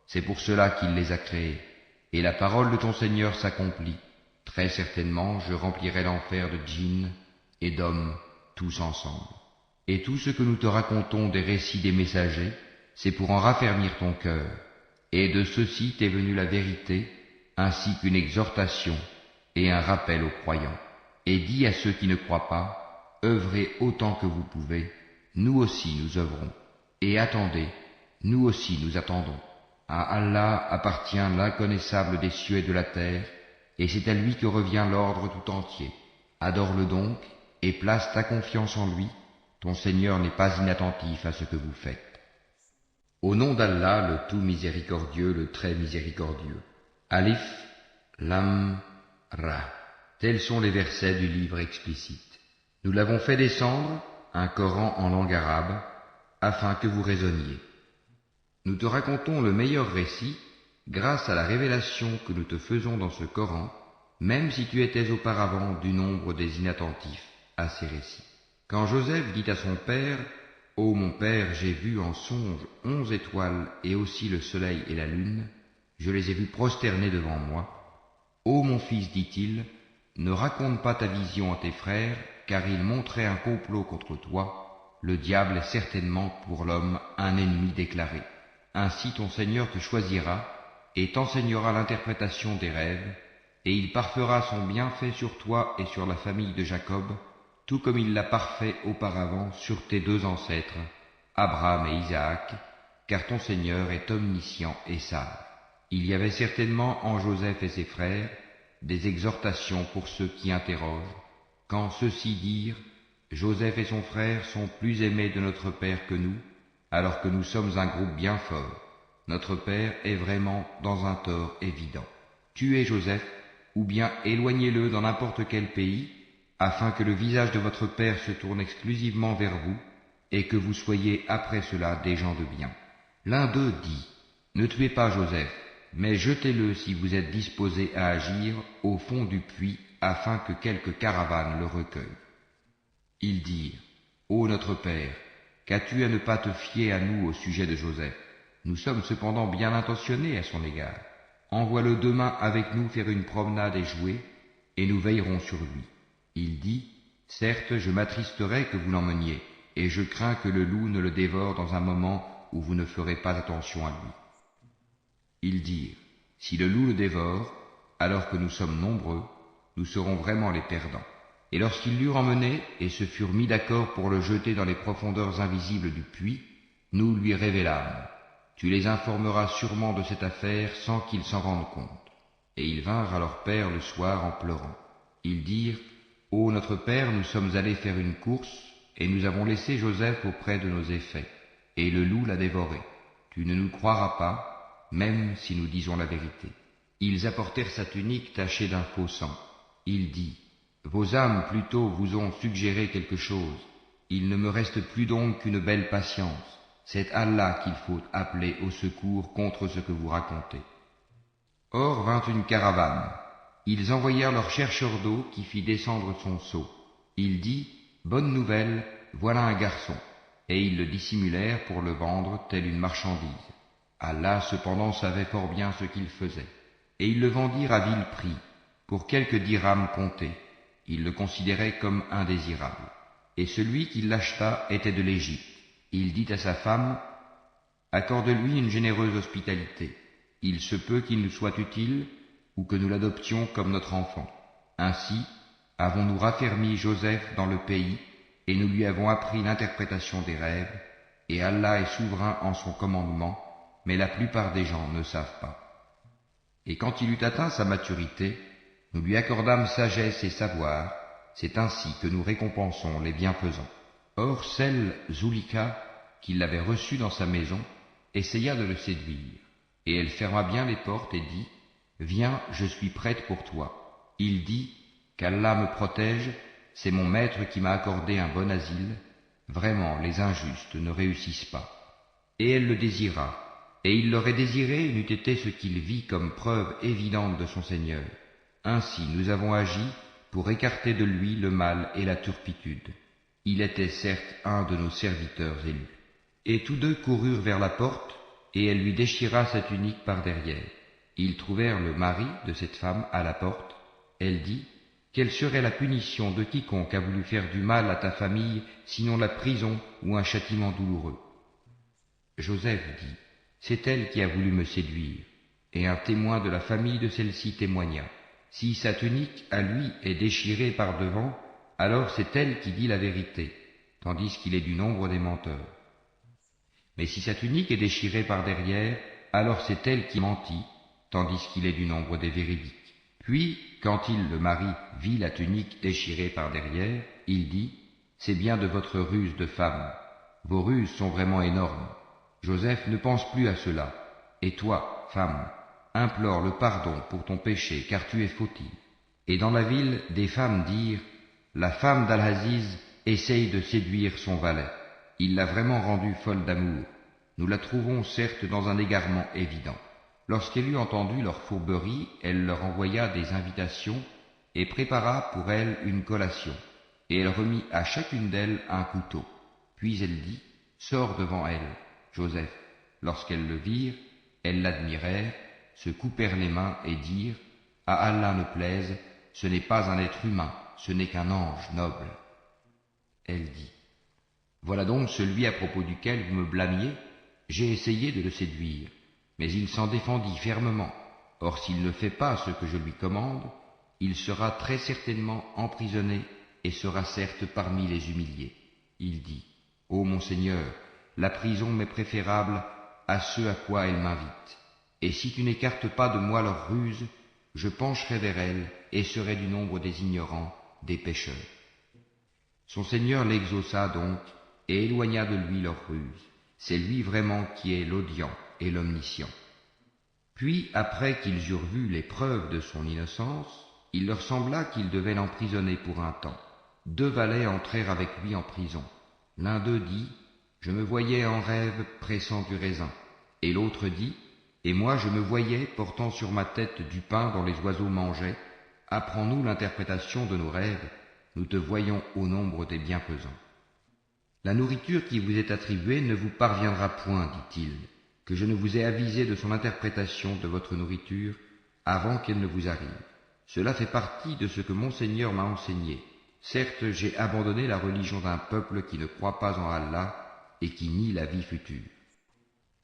S1: C'est pour cela qu'il les a créés. Et la parole de ton Seigneur s'accomplit. Très certainement, je remplirai l'enfer de djinns et d'hommes, tous ensemble. Et tout ce que nous te racontons des récits des messagers, c'est pour en raffermir ton cœur. Et de ceci t'est venue la vérité, ainsi qu'une exhortation et un rappel aux croyants. Et dis à ceux qui ne croient pas, œuvrez autant que vous pouvez, nous aussi nous œuvrons. Et attendez, nous aussi nous attendons. À Allah appartient l'inconnaissable des cieux et de la terre, et c'est à lui que revient l'ordre tout entier. Adore-le donc, et place ta confiance en lui, ton Seigneur n'est pas inattentif à ce que vous faites. Au nom d'Allah, le tout miséricordieux, le très miséricordieux. Alif, Lam, Ra. Tels sont les versets du livre explicite. Nous l'avons fait descendre, un Coran en langue arabe, afin que vous raisonniez. Nous te racontons le meilleur récit, grâce à la révélation que nous te faisons dans ce Coran, même si tu étais auparavant du nombre des inattentifs à ces récits. Quand Joseph dit à son père, « Ô mon père, j'ai vu en songe 11 étoiles et aussi le soleil et la lune, je les ai vus prosternés devant moi. Ô mon fils, dit-il, ne raconte pas ta vision à tes frères, car ils montraient un complot contre toi. Le diable est certainement pour l'homme un ennemi déclaré. Ainsi ton Seigneur te choisira et t'enseignera l'interprétation des rêves, et il parfera son bienfait sur toi et sur la famille de Jacob, tout comme il l'a parfait auparavant sur tes deux ancêtres, Abraham et Isaac, car ton Seigneur est omniscient et sage. Il y avait certainement en Joseph et ses frères des exhortations pour ceux qui interrogent, quand ceux-ci dirent « Joseph et son frère sont plus aimés de notre Père que nous, alors que nous sommes un groupe bien fort. Notre Père est vraiment dans un tort évident. Tuez Joseph, ou bien éloignez-le dans n'importe quel pays, afin que le visage de votre Père se tourne exclusivement vers vous, et que vous soyez après cela des gens de bien. » L'un d'eux dit « Ne tuez pas Joseph, mais jetez-le si vous êtes disposés à agir au fond du puits afin que quelque caravane le recueille. Ils dirent, Ô notre Père, qu'as-tu à ne pas te fier à nous au sujet de Joseph? Nous sommes cependant bien intentionnés à son égard. Envoie-le demain avec nous faire une promenade et jouer, et nous veillerons sur lui. Il dit, Certes, je m'attristerai que vous l'emmeniez, et je crains que le loup ne le dévore dans un moment où vous ne ferez pas attention à lui. Ils dirent, Si le loup le dévore, alors que nous sommes nombreux, nous serons vraiment les perdants. Et lorsqu'ils l'eurent emmené et se furent mis d'accord pour le jeter dans les profondeurs invisibles du puits, nous lui révélâmes, Tu les informeras sûrement de cette affaire sans qu'ils s'en rendent compte. Et ils vinrent à leur père le soir en pleurant. Ils dirent, Ô notre père, nous sommes allés faire une course, et nous avons laissé Joseph auprès de nos effets, et le loup l'a dévoré. Tu ne nous croiras pas, même si nous disons la vérité. Ils apportèrent sa tunique tachée d'un faux sang. Il dit, Vos âmes plutôt vous ont suggéré quelque chose. Il ne me reste plus donc qu'une belle patience. C'est Allah qu'il faut appeler au secours contre ce que vous racontez. Or vint une caravane. Ils envoyèrent leur chercheur d'eau qui fit descendre son seau. Il dit, Bonne nouvelle, voilà un garçon. Et ils le dissimulèrent pour le vendre telle une marchandise. Allah cependant savait fort bien ce qu'il faisait. Et ils le vendirent à vil prix, pour quelques dirhams comptés. Ils le considéraient comme indésirable. Et celui qui l'acheta était de l'Égypte. Il dit à sa femme, Accorde-lui une généreuse hospitalité. Il se peut qu'il nous soit utile, ou que nous l'adoptions comme notre enfant. Ainsi, avons-nous raffermi Joseph dans le pays, et nous lui avons appris l'interprétation des rêves, et Allah est souverain en son commandement, mais la plupart des gens ne savent pas. Et quand il eut atteint sa maturité, nous lui accordâmes sagesse et savoir, c'est ainsi que nous récompensons les bienfaisants. Or celle, Zulika, qui l'avait reçu dans sa maison, essaya de le séduire, et elle ferma bien les portes et dit, Viens, je suis prête pour toi. Il dit, Qu'Allah me protège, c'est mon maître qui m'a accordé un bon asile, vraiment les injustes ne réussissent pas. Et elle le désira, et il l'aurait désiré n'eût été ce qu'il vit comme preuve évidente de son Seigneur. Ainsi nous avons agi pour écarter de lui le mal et la turpitude. Il était certes un de nos serviteurs élus. Et tous deux coururent vers la porte, et elle lui déchira sa tunique par derrière. Ils trouvèrent le mari de cette femme à la porte. Elle dit, Quelle serait la punition de quiconque a voulu faire du mal à ta famille, sinon la prison ou un châtiment douloureux? Joseph dit, C'est elle qui a voulu me séduire. Et un témoin de la famille de celle-ci témoigna. Si sa tunique à lui est déchirée par devant, alors c'est elle qui dit la vérité, tandis qu'il est du nombre des menteurs. Mais si sa tunique est déchirée par derrière, alors c'est elle qui mentit, tandis qu'il est du nombre des véridiques. Puis, quand il, le mari, vit la tunique déchirée par derrière, il dit, C'est bien de votre ruse de femme. Vos ruses sont vraiment énormes. Joseph ne pense plus à cela. Et toi, femme, implore le pardon pour ton péché, car tu es fautive. Et dans la ville, des femmes dirent, La femme d'Al-Aziz essaye de séduire son valet. Il l'a vraiment rendue folle d'amour. Nous la trouvons certes dans un égarement évident. Lorsqu'elle eut entendu leur fourberie, elle leur envoya des invitations et prépara pour elles une collation. Et elle remit à chacune d'elles un couteau. Puis elle dit, Sors devant elle, Joseph. Lorsqu'elles le virent, elles l'admirèrent, se coupèrent les mains et dirent, À Allah ne plaise, ce n'est pas un être humain, ce n'est qu'un ange noble. Elle dit, Voilà donc celui à propos duquel vous me blâmiez. J'ai essayé de le séduire, mais il s'en défendit fermement. Or s'il ne fait pas ce que je lui commande, il sera très certainement emprisonné et sera certes parmi les humiliés. Il dit, Ô mon Seigneur, la prison m'est préférable à ce à quoi elle m'invite. Et si tu n'écartes pas de moi leurs ruses, je pencherai vers elles et serai du nombre des ignorants, des pécheurs. Son Seigneur l'exauça donc et éloigna de lui leurs ruses. C'est lui vraiment qui est l'audient et l'omniscient. Puis, après qu'ils eurent vu les preuves de son innocence, il leur sembla qu'ils devaient l'emprisonner pour un temps. 2 valets entrèrent avec lui en prison. L'un d'eux dit, Je me voyais en rêve pressant du raisin. Et l'autre dit, Et moi je me voyais portant sur ma tête du pain dont les oiseaux mangeaient, apprends-nous l'interprétation de nos rêves, nous te voyons au nombre des bienfaisants. La nourriture qui vous est attribuée ne vous parviendra point, dit-il, que je ne vous ai avisé de son interprétation de votre nourriture avant qu'elle ne vous arrive. Cela fait partie de ce que mon Seigneur m'a enseigné. Certes, j'ai abandonné la religion d'un peuple qui ne croit pas en Allah et qui nie la vie future.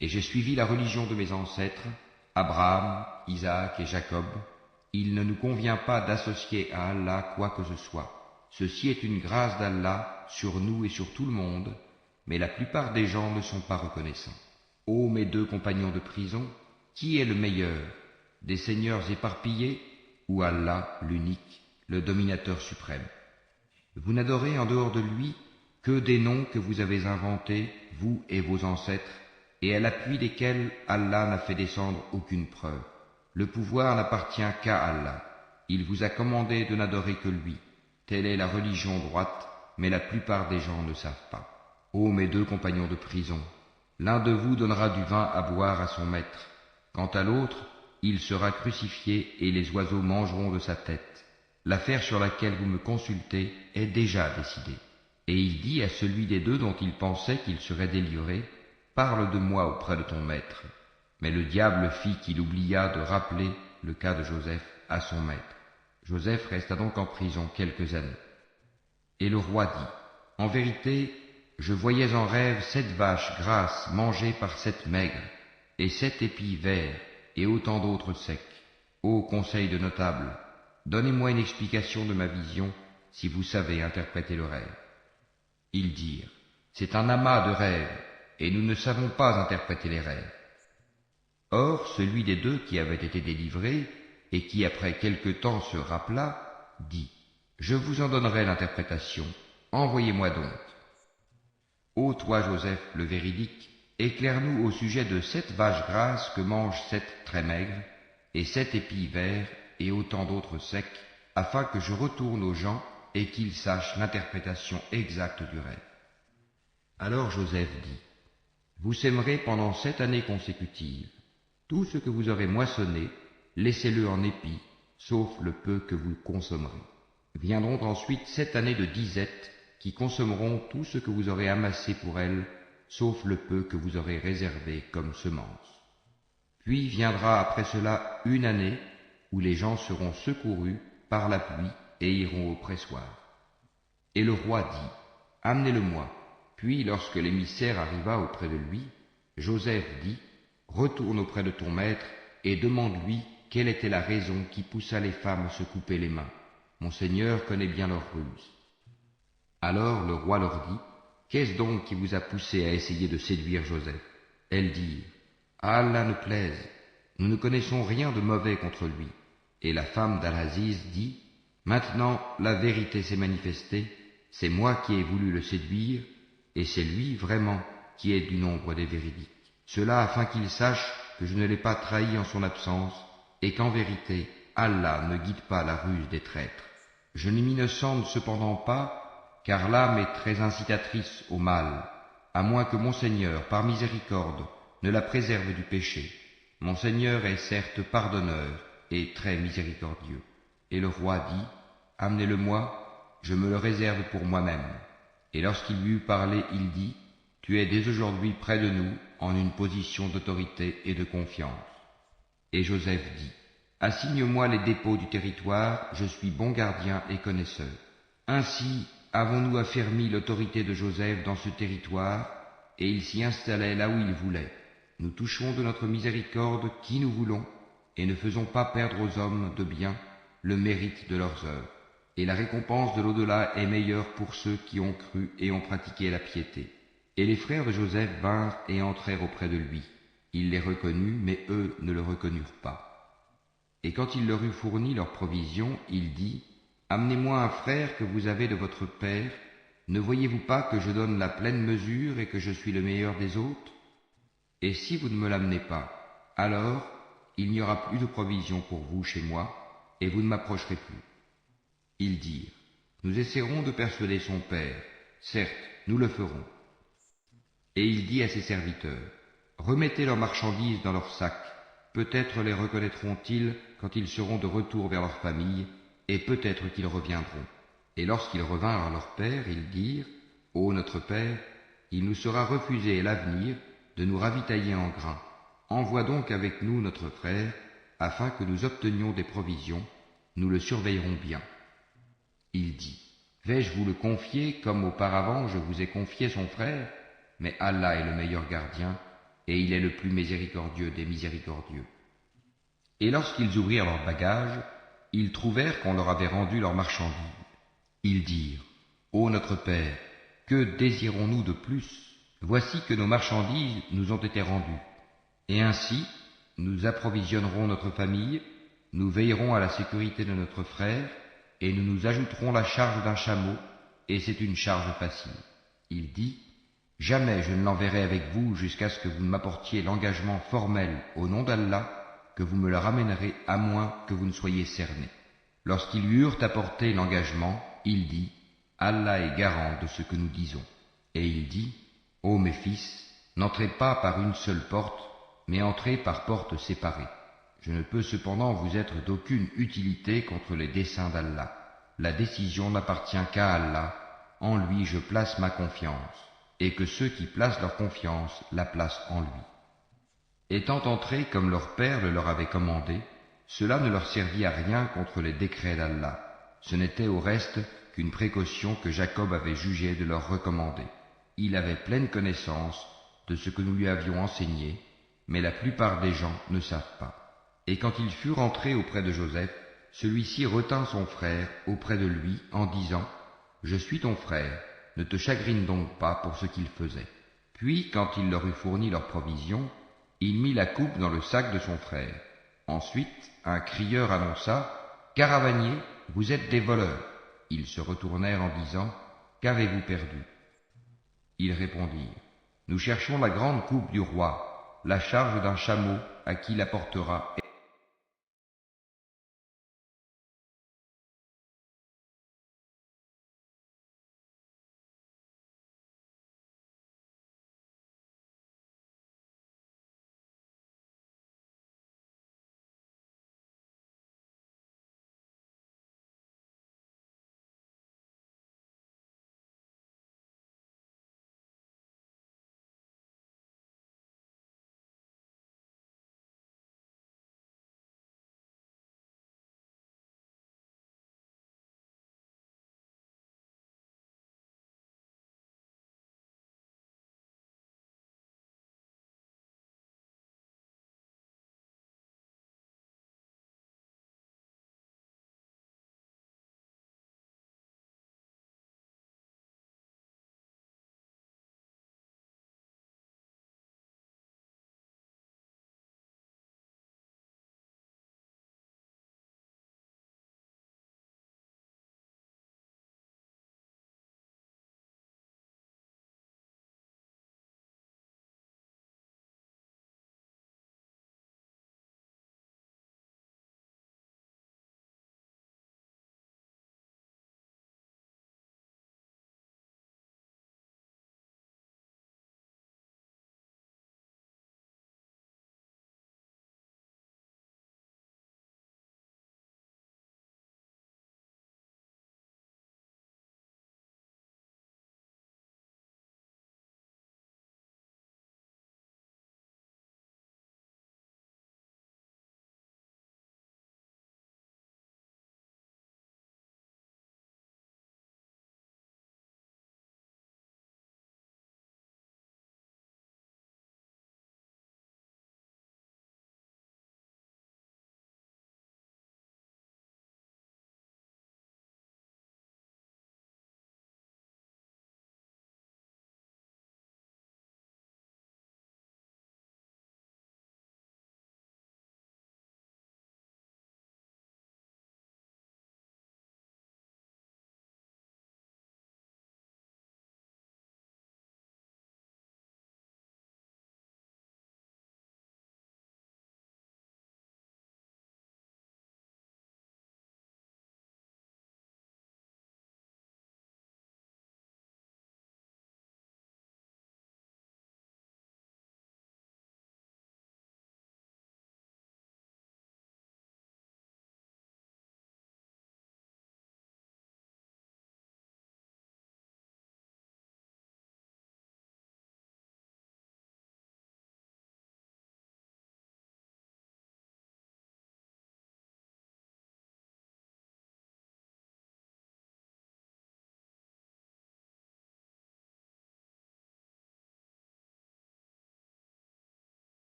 S1: Et j'ai suivi la religion de mes ancêtres, Abraham, Isaac et Jacob. Il ne nous convient pas d'associer à Allah quoi que ce soit. Ceci est une grâce d'Allah sur nous et sur tout le monde, mais la plupart des gens ne sont pas reconnaissants. Ô mes deux compagnons de prison, qui est le meilleur, des seigneurs éparpillés ou Allah l'unique, le dominateur suprême? Vous n'adorez en dehors de lui que des noms que vous avez inventés, vous et vos ancêtres, et à l'appui desquels Allah n'a fait descendre aucune preuve. Le pouvoir n'appartient qu'à Allah. Il vous a commandé de n'adorer que lui. Telle est la religion droite, mais la plupart des gens ne savent pas. Ô mes deux compagnons de prison, l'un de vous donnera du vin à boire à son maître. Quant à l'autre, il sera crucifié et les oiseaux mangeront de sa tête. L'affaire sur laquelle vous me consultez est déjà décidée. Et il dit à celui des deux dont il pensait qu'il serait délivré, parle de moi auprès de ton maître. Mais le diable fit qu'il oublia de rappeler le cas de Joseph à son maître. Joseph resta donc en prison quelques années. Et le roi dit, en vérité, je voyais en rêve 7 vaches grasses mangées par 7 maigres, et 7 épis verts, et autant d'autres secs. Ô conseil de notables, donnez-moi une explication de ma vision, si vous savez interpréter le rêve. Ils dirent, c'est un amas de rêves, et nous ne savons pas interpréter les rêves. Or, celui des deux qui avait été délivré, et qui après quelque temps se rappela, dit, je vous en donnerai l'interprétation, envoyez-moi donc. Ô toi Joseph, le véridique, éclaire-nous au sujet de 7 vaches grasses que mangent 7 très maigres, et 7 épis verts, et autant d'autres secs, afin que je retourne aux gens et qu'ils sachent l'interprétation exacte du rêve. Alors Joseph dit, vous sèmerez pendant 7 années consécutives. Tout ce que vous aurez moissonné, laissez-le en épis, sauf le peu que vous consommerez. Viendront ensuite 7 années de disette, qui consommeront tout ce que vous aurez amassé pour elles, sauf le peu que vous aurez réservé comme semence. Puis viendra après cela une année où les gens seront secourus par la pluie et iront au pressoir. Et le roi dit, amenez-le-moi. Puis lorsque l'émissaire arriva auprès de lui, Joseph dit, retourne auprès de ton maître et demande-lui quelle était la raison qui poussa les femmes à se couper les mains. Mon Seigneur connaît bien leurs ruses. Alors le roi leur dit, qu'est-ce donc qui vous a poussé à essayer de séduire Joseph? Elles dirent, à Allah ne plaise, nous ne connaissons rien de mauvais contre lui. Et la femme d'Al-Aziz dit, maintenant la vérité s'est manifestée, c'est moi qui ai voulu le séduire, et c'est lui vraiment qui est du nombre des véridiques. Cela afin qu'il sache que je ne l'ai pas trahi en son absence, et qu'en vérité, Allah ne guide pas la ruse des traîtres. Je ne m'innocente cependant pas, car l'âme est très incitatrice au mal, à moins que mon Seigneur, par miséricorde, ne la préserve du péché. Mon Seigneur est certes pardonneur et très miséricordieux. Et le roi dit, amenez-le-moi, je me le réserve pour moi-même. Et lorsqu'il lui eut parlé, il dit, tu es dès aujourd'hui près de nous, en une position d'autorité et de confiance. Et Joseph dit, assigne-moi les dépôts du territoire, je suis bon gardien et connaisseur. Ainsi avons-nous affermi l'autorité de Joseph dans ce territoire, et il s'y installait là où il voulait. Nous touchons de notre miséricorde qui nous voulons, et ne faisons pas perdre aux hommes de bien le mérite de leurs œuvres. Et la récompense de l'au-delà est meilleure pour ceux qui ont cru et ont pratiqué la piété. Et les frères de Joseph vinrent et entrèrent auprès de lui. Il les reconnut, mais eux ne le reconnurent pas. Et quand il leur eut fourni leurs provisions, il dit, amenez-moi un frère que vous avez de votre père. Ne voyez-vous pas que je donne la pleine mesure et que je suis le meilleur des autres? Et si vous ne me l'amenez pas, alors il n'y aura plus de provisions pour vous chez moi, et vous ne m'approcherez plus. Ils dirent, nous essaierons de persuader son père, certes, nous le ferons. Et il dit à ses serviteurs, remettez leurs marchandises dans leurs sacs, peut-être les reconnaîtront-ils quand ils seront de retour vers leur famille, et peut-être qu'ils reviendront. Et lorsqu'ils revinrent à leur père, ils dirent, Ô notre père, il nous sera refusé à l'avenir de nous ravitailler en grains. Envoie donc avec nous notre frère, afin que nous obtenions des provisions, nous le surveillerons bien. Il dit, vais-je vous le confier comme auparavant je vous ai confié son frère? Mais Allah est le meilleur gardien, et il est le plus miséricordieux des miséricordieux. Et lorsqu'ils ouvrirent leurs bagages, ils trouvèrent qu'on leur avait rendu leurs marchandises. Ils dirent, Ô notre Père, que désirons-nous de plus? Voici que nos marchandises nous ont été rendues. Et ainsi, nous approvisionnerons notre famille, nous veillerons à la sécurité de notre frère, et nous nous ajouterons la charge d'un chameau, et c'est une charge facile. Il dit, jamais je ne l'enverrai avec vous jusqu'à ce que vous m'apportiez l'engagement formel au nom d'Allah, que vous me le ramènerez à moins que vous ne soyez cernés. Lorsqu'ils lui eurent apporté l'engagement, il dit, Allah est garant de ce que nous disons. Et il dit, Ô mes fils, n'entrez pas par une seule porte, mais entrez par portes séparées. Je ne peux cependant vous être d'aucune utilité contre les desseins d'Allah. La décision n'appartient qu'à Allah, en lui je place ma confiance, et que ceux qui placent leur confiance la placent en lui. Étant entrés comme leur père le leur avait commandé, cela ne leur servit à rien contre les décrets d'Allah. Ce n'était au reste qu'une précaution que Jacob avait jugé de leur recommander. Il avait pleine connaissance de ce que nous lui avions enseigné, mais la plupart des gens ne savent pas. Et quand ils furent entrés auprès de Joseph, celui-ci retint son frère auprès de lui en disant, « Je suis ton frère, ne te chagrine donc pas pour ce qu'il faisait. » Puis, quand il leur eut fourni leurs provisions, il mit la coupe dans le sac de son frère. Ensuite, un crieur annonça, « Caravaniers, vous êtes des voleurs. » Ils se retournèrent en disant, « Qu'avez-vous perdu ?» Ils répondirent, « Nous cherchons la grande coupe du roi, la charge d'un chameau à qui la portera